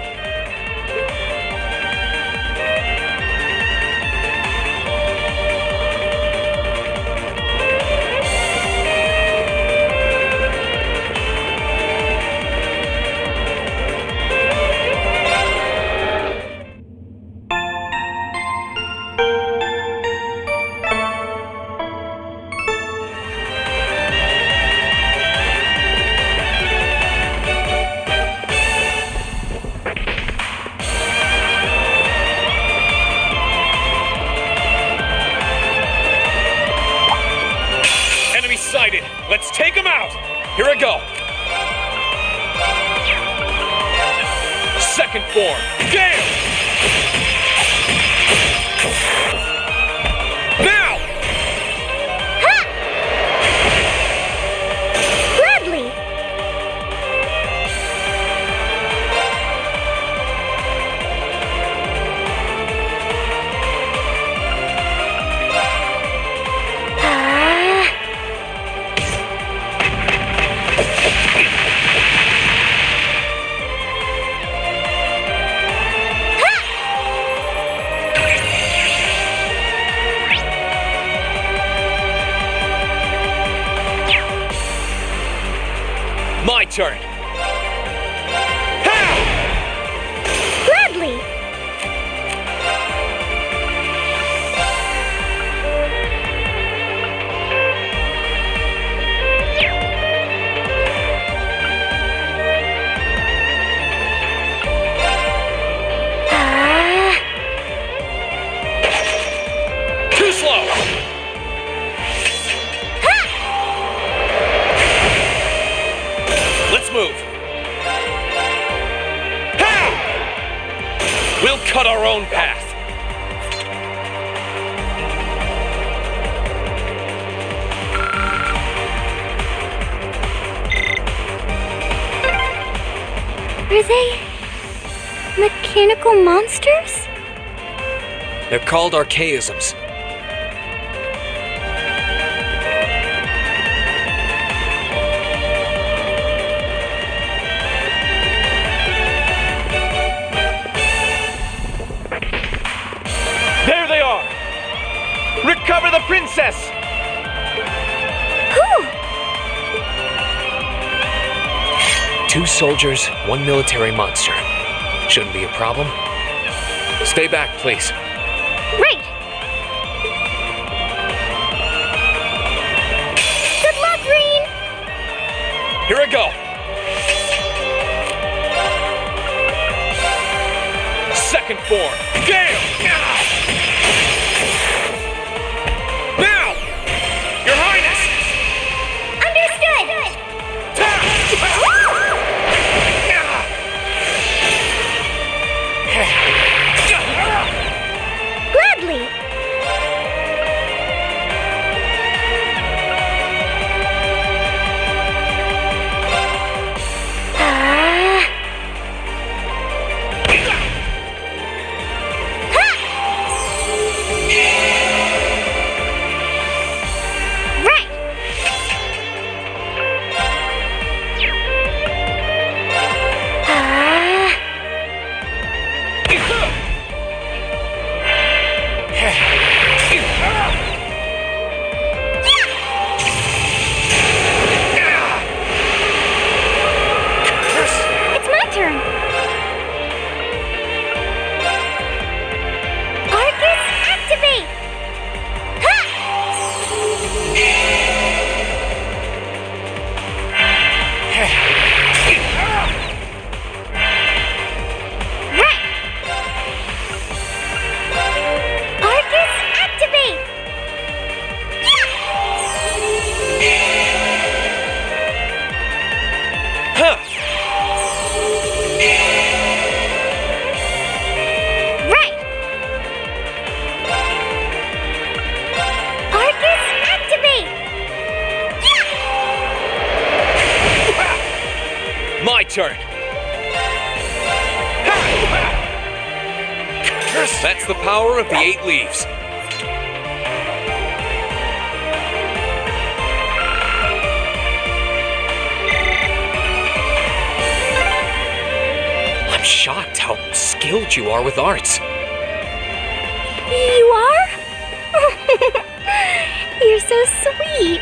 Sighted. Let's take him out. Here I go. Second form. Gale! Now! Ha! Gladly. turn. Gladly! Too slow! Let's move. We'll cut our own path. Are they mechanical monsters? They're called archaisms. There they are! Recover the princess! Who? 2 soldiers, 1 military monster. Shouldn't be a problem. Stay back, please. Right! Good luck, Green! Here I go. Second form. Gale! Now! Your Highness! Understood! Gladly! My turn. That's the power of the 8 leaves. I'm shocked how skilled you are with arts. You are? You're so sweet.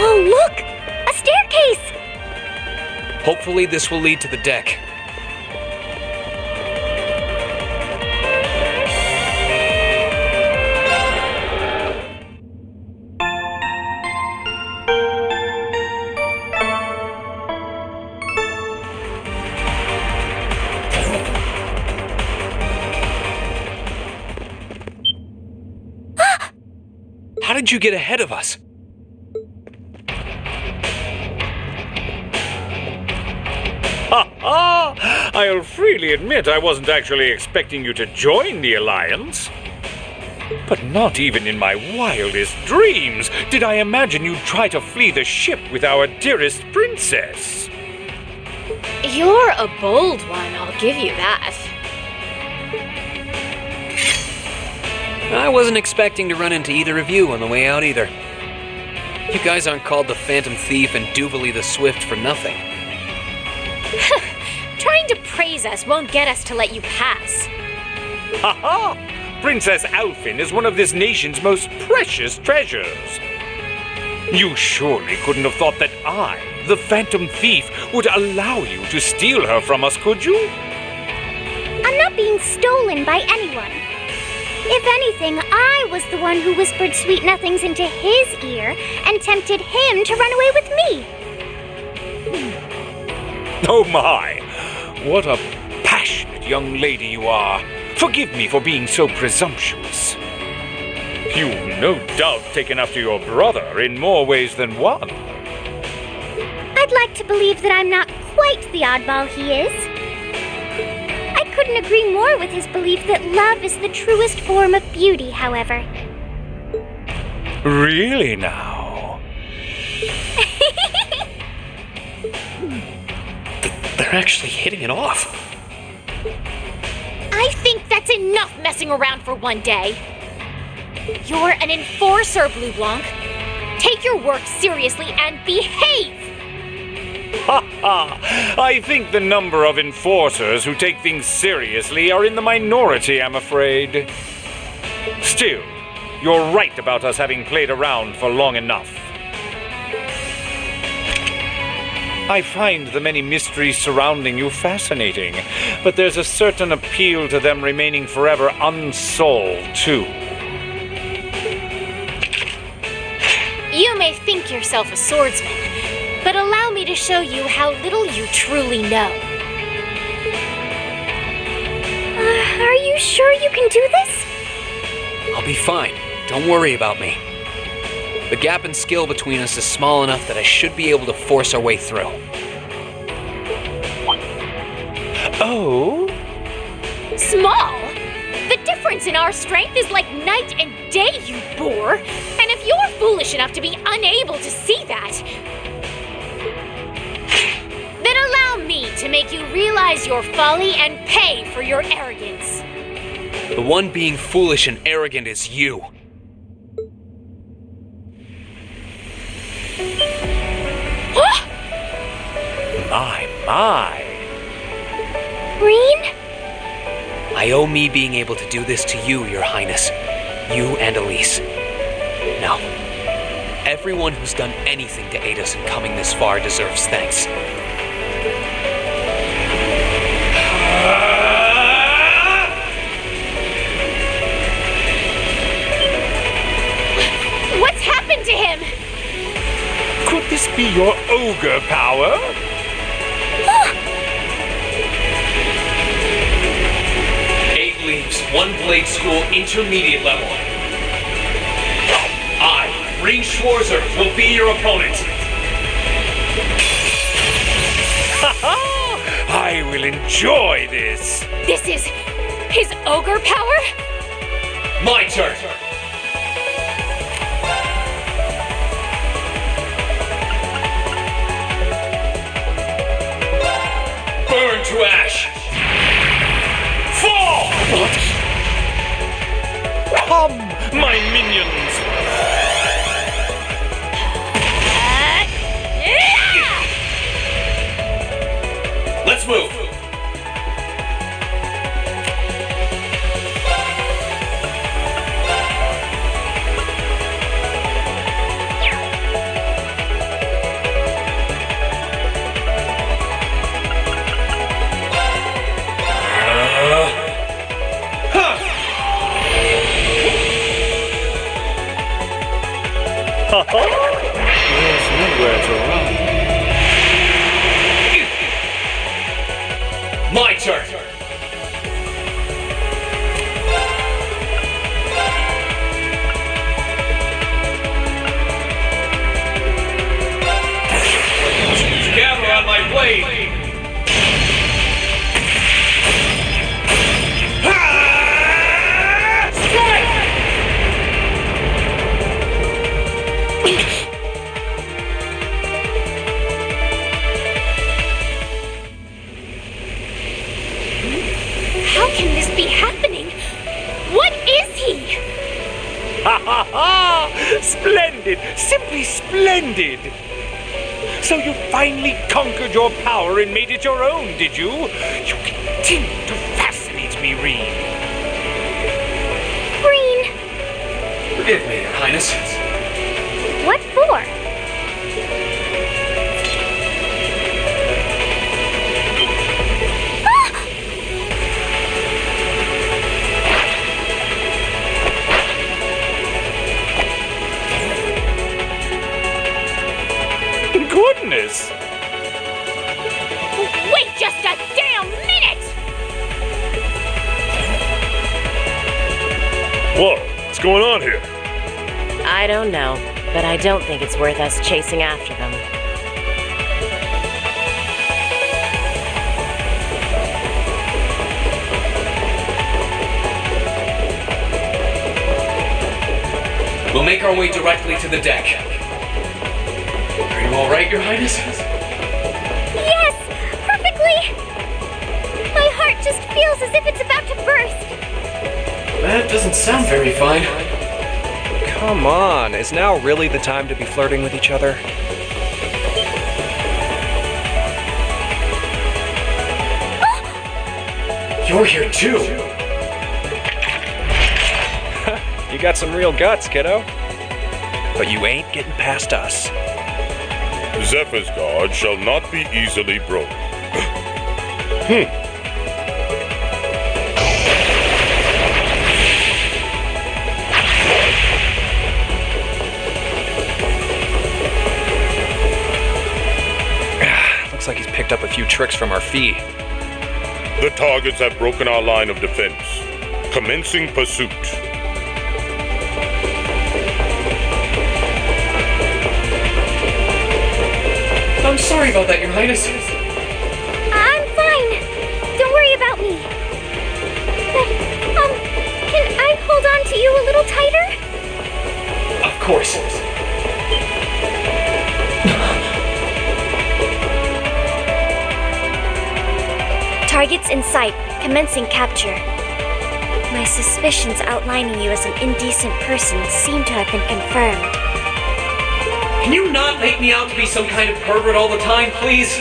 Oh, look! A staircase! Hopefully this will lead to the deck. How did you get ahead of us? I'll freely admit I wasn't actually expecting you to join the Alliance. But not even in my wildest dreams did I imagine you'd try to flee the ship with our dearest princess. You're a bold one, I'll give you that. I wasn't expecting to run into either of you on the way out either. You guys aren't called the Phantom Thief and Duvalie the Swift for nothing. Trying to praise us won't get us to let you pass. Ha ha! Princess Alfin is one of this nation's most precious treasures. You surely couldn't have thought that I, the Phantom Thief, would allow you to steal her from us, could you? I'm not being stolen by anyone. If anything, I was the one who whispered sweet nothings into his ear and tempted him to run away with me. Oh my! What a passionate young lady you are. Forgive me for being so presumptuous. You've no doubt taken after your brother in more ways than one. I'd like to believe that I'm not quite the oddball he is. I couldn't agree more with his belief that love is the truest form of beauty, however. Really now? They're actually hitting it off. I think that's enough messing around for one day. You're an enforcer, Blue Blanc. Take your work seriously and behave! Ha ha! I think the number of enforcers who take things seriously are in the minority, I'm afraid. Still, you're right about us having played around for long enough. I find the many mysteries surrounding you fascinating, but there's a certain appeal to them remaining forever unsolved, too. You may think yourself a swordsman, but allow me to show you how little you truly know. Are you sure you can do this? I'll be fine. Don't worry about me. The gap in skill between us is small enough that I should be able to force our way through. Oh? Small? The difference in our strength is like night and day, you boor! And if you're foolish enough to be unable to see that, then allow me to make you realize your folly and pay for your arrogance. The one being foolish and arrogant is you. My. Green? I owe me being able to do this to you, Your Highness. You and Elise. Now, everyone who's done anything to aid us in coming this far deserves thanks. What's happened to him? Could this be your ogre power? 8 leaves, 1 blade school, intermediate level. I, Ring Schwarzer, will be your opponent. I will enjoy this. This is his ogre power? My turn. Burn to ash! Fall! Come, my minions! Let's move! There's nowhere to run. My turn! Gather on my blade! How can this be happening? What is he? Ha ha ha! Splendid! Simply splendid! So you finally conquered your power and made it your own, did you? You continue to fascinate me, Reed. Forgive me, Your Highness. What for? Goodness! Wait just a damn minute! Whoa, what's going on here? I don't know, but I don't think it's worth us chasing after them. We'll make our way directly to the deck. Are you all right, Your Highness? Yes! Perfectly! My heart just feels as if it's about to burst. That doesn't sound very fine. Come on, is now really the time to be flirting with each other? You're here too. You got some real guts, kiddo. But you ain't getting past us. Zephyr's guard shall not be easily broken. Looks like he's picked up a few tricks from our fee. The targets have broken our line of defense. Commencing pursuit. I'm sorry about that, Your Highness. I'm fine. Don't worry about me. But, can I hold on to you a little tighter? Of course. Targets in sight, commencing capture. My suspicions outlining you as an indecent person seem to have been confirmed. Can you not make me out to be some kind of pervert all the time, please?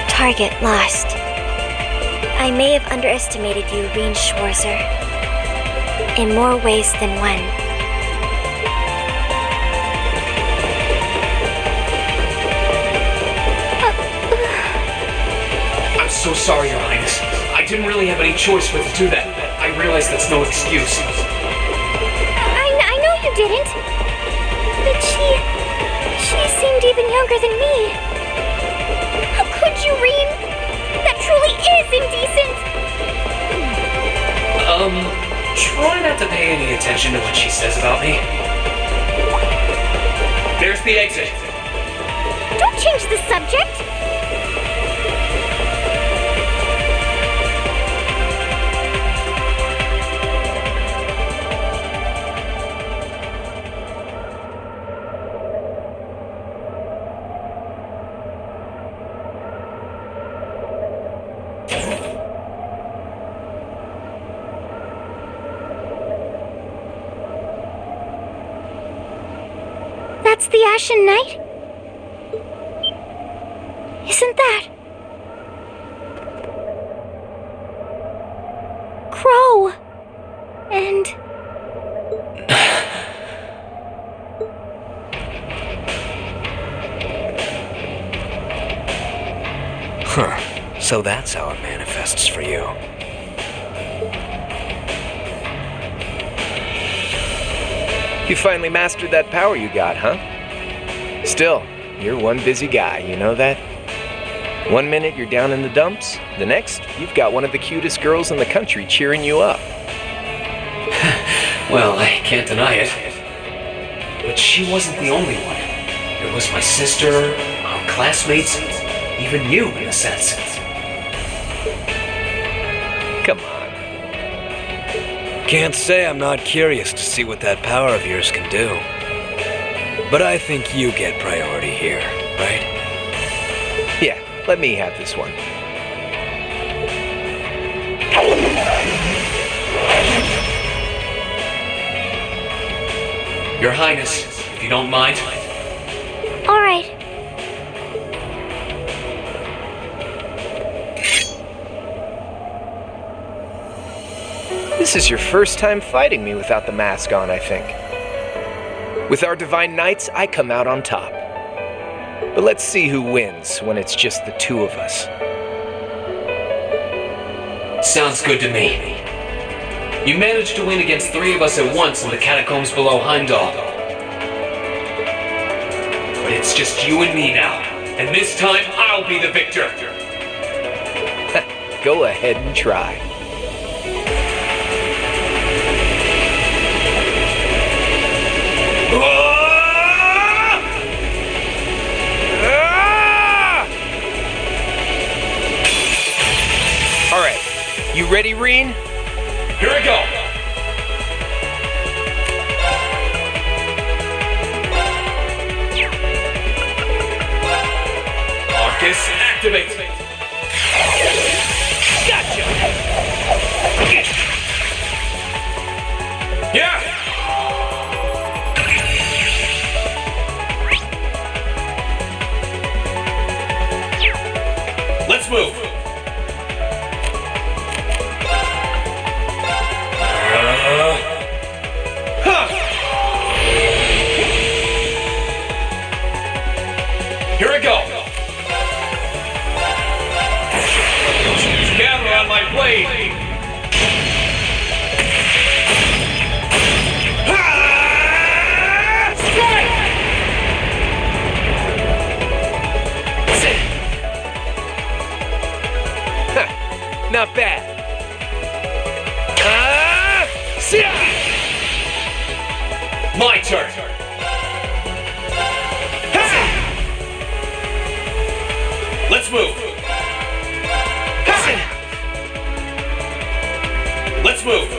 Target lost. I may have underestimated you, Reen Schwarzer. In more ways than one. I'm so sorry, Your Highness. I didn't really have any choice but to do that. I realize that's no excuse. I know you didn't. But she seemed even younger than me. How could you, Reen? That truly is indecent! Try not to pay any attention to what she says about me. There's the exit. Don't change the subject! That's the Ashen Knight? Isn't that... Crow? And... Huh. So that's how it manifests for you. You finally mastered that power you got, huh? Still, you're one busy guy, you know that? One minute you're down in the dumps, the next, you've got one of the cutest girls in the country cheering you up. Well, I can't deny it. But she wasn't the only one. It was my sister, our classmates, even you, in a sense. Come on. Can't say I'm not curious to see what that power of yours can do. But I think you get priority here, right? Yeah, let me have this one. Your Highness, if you don't mind. All right. This is your first time fighting me without the mask on, I think. With our Divine Knights, I come out on top. But let's see who wins when it's just the two of us. Sounds good to me. You managed to win against 3 of us at once in the catacombs below Heimdall. But it's just you and me now, and this time I'll be the victor. Go ahead and try. All right, you ready, Reen? Here we go! Arcus, activate! Gotcha! Yeah! Let's move! Here we go! Gather on my blade! Strike! Not bad. My turn! Let's move! Let's move!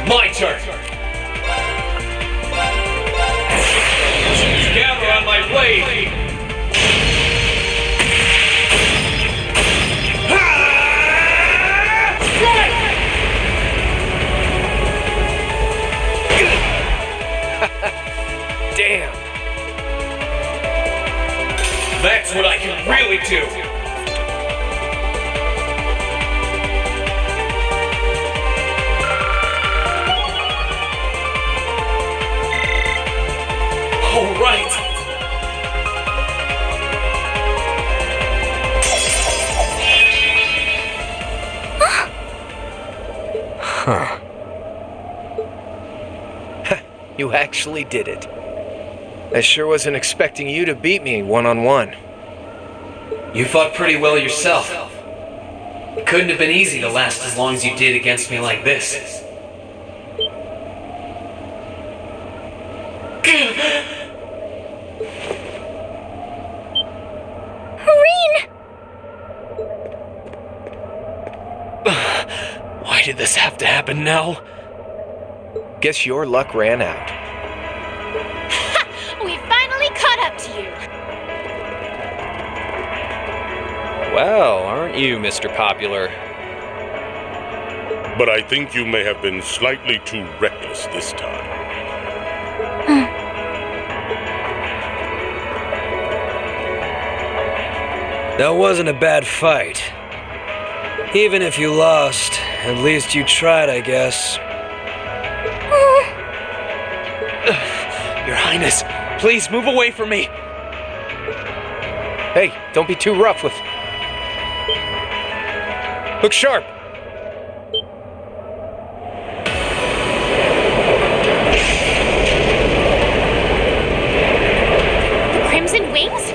My turn! Gather on my blade! Damn! That's what I can really do! All right! Huh. You actually did it. I sure wasn't expecting you to beat me one-on-one. You fought pretty well yourself. It couldn't have been easy to last as long as you did against me like this. Why did this have to happen now? Guess your luck ran out. We finally caught up to you. Well, aren't you, Mr. Popular? But I think you may have been slightly too reckless this time. That wasn't a bad fight. Even if you lost, at least you tried, I guess. Your Highness, please move away from me. Hey, don't be too rough with... Look sharp. The Crimson Wings?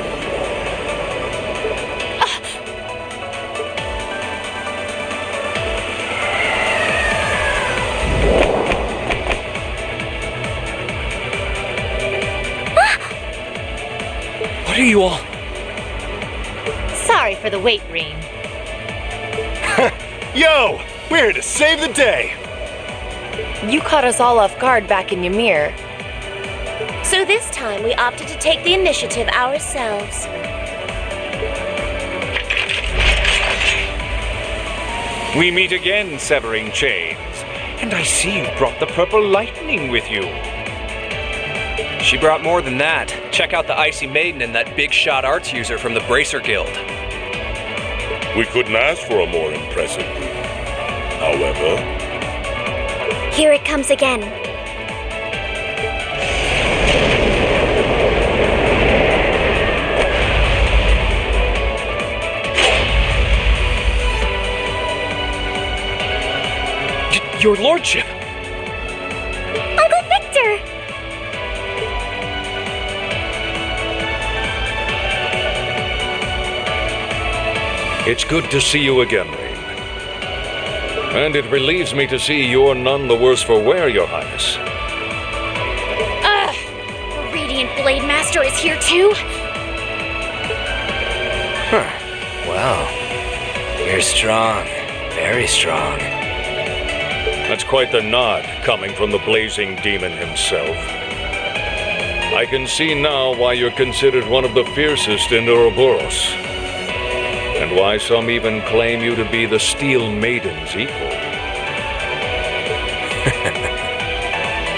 What are you all? Sorry for the wait, Reen. Yo! We're here to save the day! You caught us all off guard back in Ymir. So this time we opted to take the initiative ourselves. We meet again, Severing Chain. And I see you brought the purple lightning with you. She brought more than that. Check out the Icy Maiden and that big shot arts user from the Bracer Guild. We couldn't ask for a more impressive group. However... Here it comes again. Your lordship! Uncle Victor! It's good to see you again, Rain. And it relieves me to see you're none the worse for wear, Your Highness. The Radiant Blade Master is here too? Huh. Wow. You're strong. Very strong. That's quite the nod coming from the blazing demon himself. I can see now why you're considered one of the fiercest in Ouroboros. And why some even claim you to be the Steel Maiden's equal.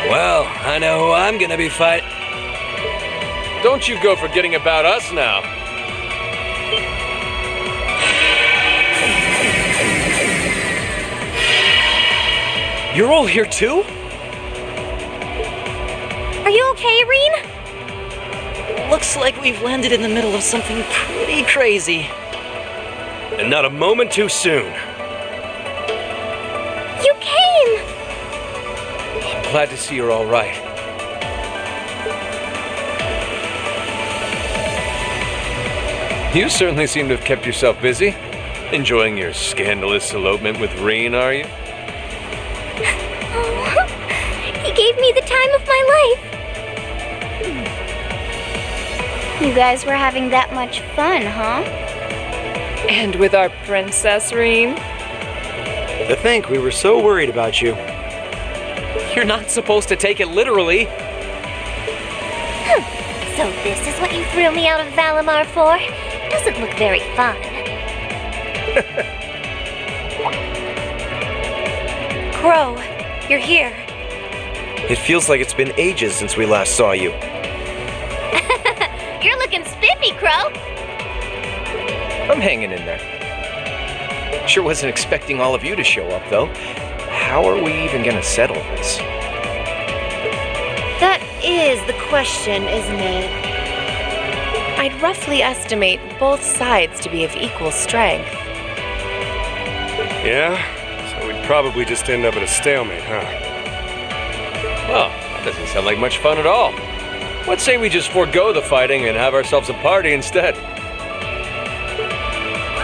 Well, I know who I'm gonna be fighting. Don't you go forgetting about us now. You're all here too? Are you okay, Reen? Looks like we've landed in the middle of something pretty crazy. And not a moment too soon. You came! Glad to see you're all right. You certainly seem to have kept yourself busy. Enjoying your scandalous elopement with Reen, are you? Oh, he gave me the time of my life. You guys were having that much fun, huh? And with our princess, Reen? To think we were so worried about you. You're not supposed to take it literally. So this is what you threw me out of Valimar for? Doesn't look very fun. Crow, you're here. It feels like it's been ages since we last saw you. You're looking spiffy, Crow. I'm hanging in there. Sure wasn't expecting all of you to show up, though. How are we even gonna settle this? That is the question, isn't it? I'd roughly estimate both sides to be of equal strength. Yeah? So we'd probably just end up at a stalemate, huh? Well, that doesn't sound like much fun at all. What say we just forego the fighting and have ourselves a party instead?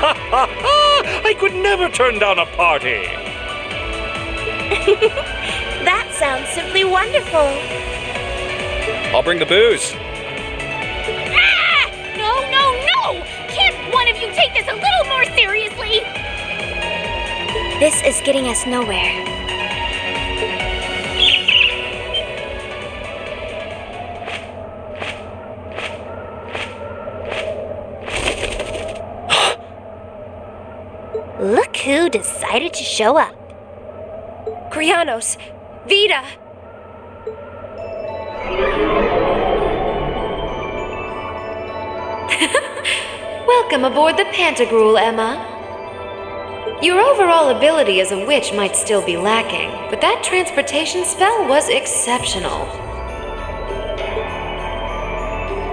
Ha ha ha! I could never turn down a party! That sounds simply wonderful. I'll bring the booze. Ah! No, no, no! Can't one of you take this a little more seriously? This is getting us nowhere. Look who decided to show up. Krianos! Vita! Welcome aboard the Pantagruel, Emma. Your overall ability as a witch might still be lacking, but that transportation spell was exceptional.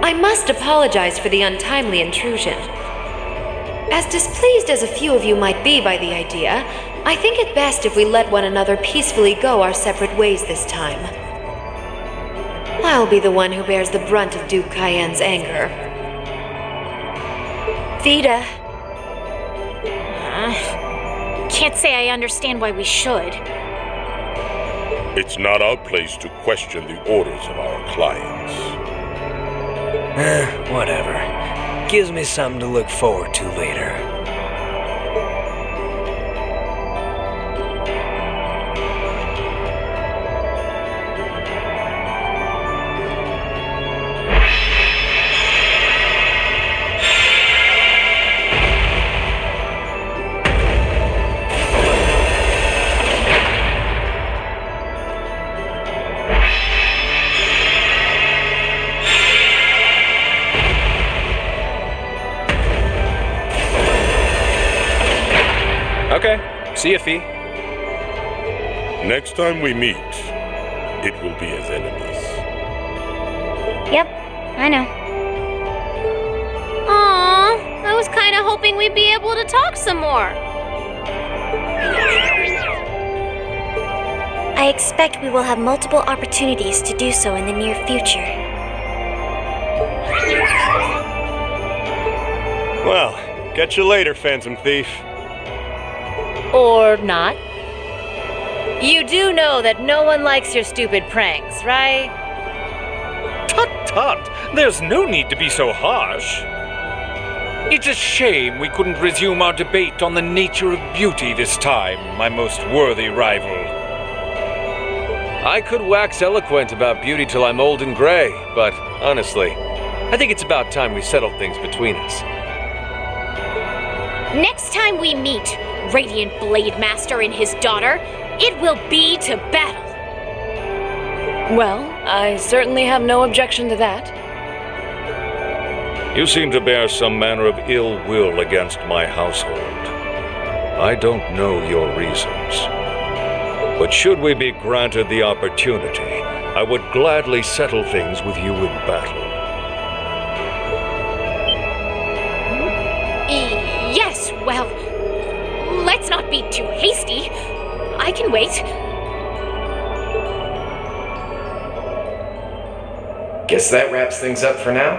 I must apologize for the untimely intrusion. As displeased as a few of you might be by the idea, I think it best if we let one another peacefully go our separate ways this time. I'll be the one who bears the brunt of Duke Cayenne's anger. Vita. Can't say I understand why we should. It's not our place to question the orders of our clients. Whatever. Gives me something to look forward to later. Okay, see ya, Fee. Next time we meet, it will be as enemies. Yep, I know. Aw, I was kind of hoping we'd be able to talk some more. I expect we will have multiple opportunities to do so in the near future. Well, catch you later, Phantom Thief. Or not. You do know that no one likes your stupid pranks, right? Tut tut! There's no need to be so harsh. It's a shame we couldn't resume our debate on the nature of beauty this time, my most worthy rival. I could wax eloquent about beauty till I'm old and gray, but honestly, I think it's about time we settled things between us. Next time we meet, Radiant Blade Master and his daughter, it will be to battle. Well, I certainly have no objection to that. You seem to bear some manner of ill will against my household. I don't know your reasons. But should we be granted the opportunity, I would gladly settle things with you in battle. Yes, well, let's not be too hasty. I can wait. Guess that wraps things up for now.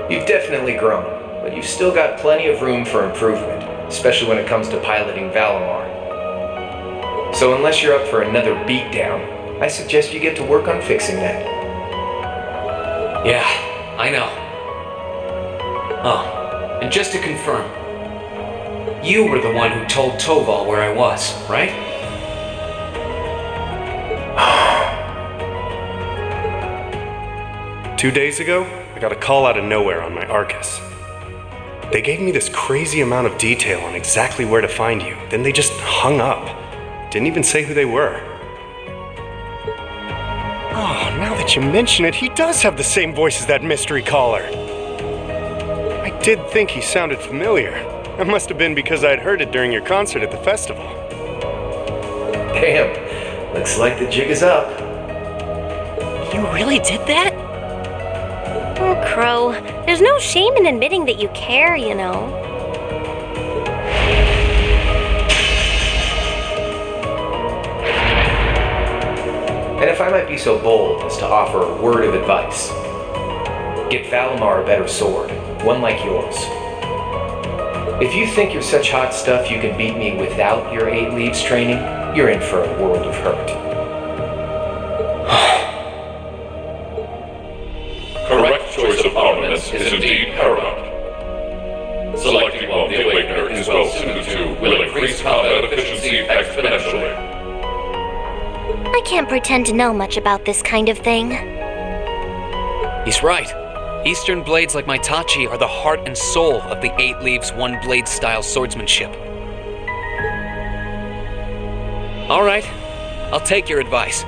You've definitely grown, but you've still got plenty of room for improvement, especially when it comes to piloting Valimar. So unless you're up for another beatdown, I suggest you get to work on fixing that. Yeah, I know. Oh, and just to confirm, you were the one who told Toval where I was, right? 2 days ago, I got a call out of nowhere on my Arcus. They gave me this crazy amount of detail on exactly where to find you, then they just hung up. Didn't even say who they were. Oh, now that you mention it, he does have the same voice as that mystery caller. I did think he sounded familiar. That must have been because I'd heard it during your concert at the festival. Damn, looks like the jig is up. You really did that? Oh, Crow, there's no shame in admitting that you care, you know. And if I might be so bold as to offer a word of advice, get Valimar a better sword, one like yours. If you think you're such hot stuff you can beat me without your 8 leaves training, you're in for a world of hurt. Correct choice of armaments is indeed paramount. Selecting one the Awakener is well suited to will increase combat efficiency exponentially. I can't pretend to know much about this kind of thing. He's right. Eastern blades like my Tachi are the heart and soul of the 8 leaves, 1 blade style swordsmanship. All right, I'll take your advice.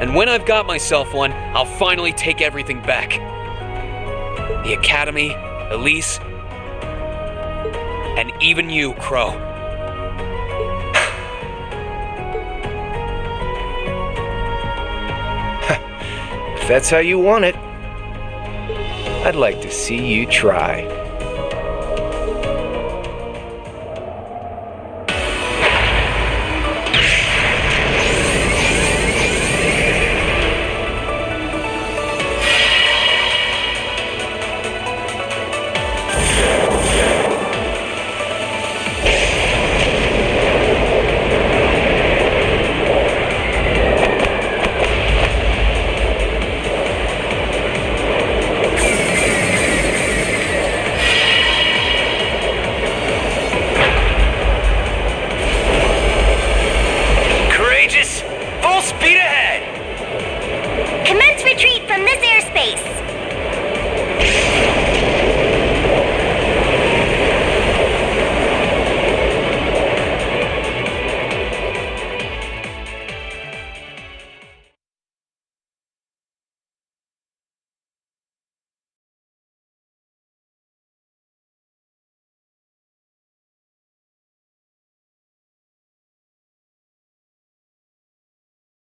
And when I've got myself one, I'll finally take everything back. The Academy, Elise, and even you, Crow. If that's how you want it, I'd like to see you try.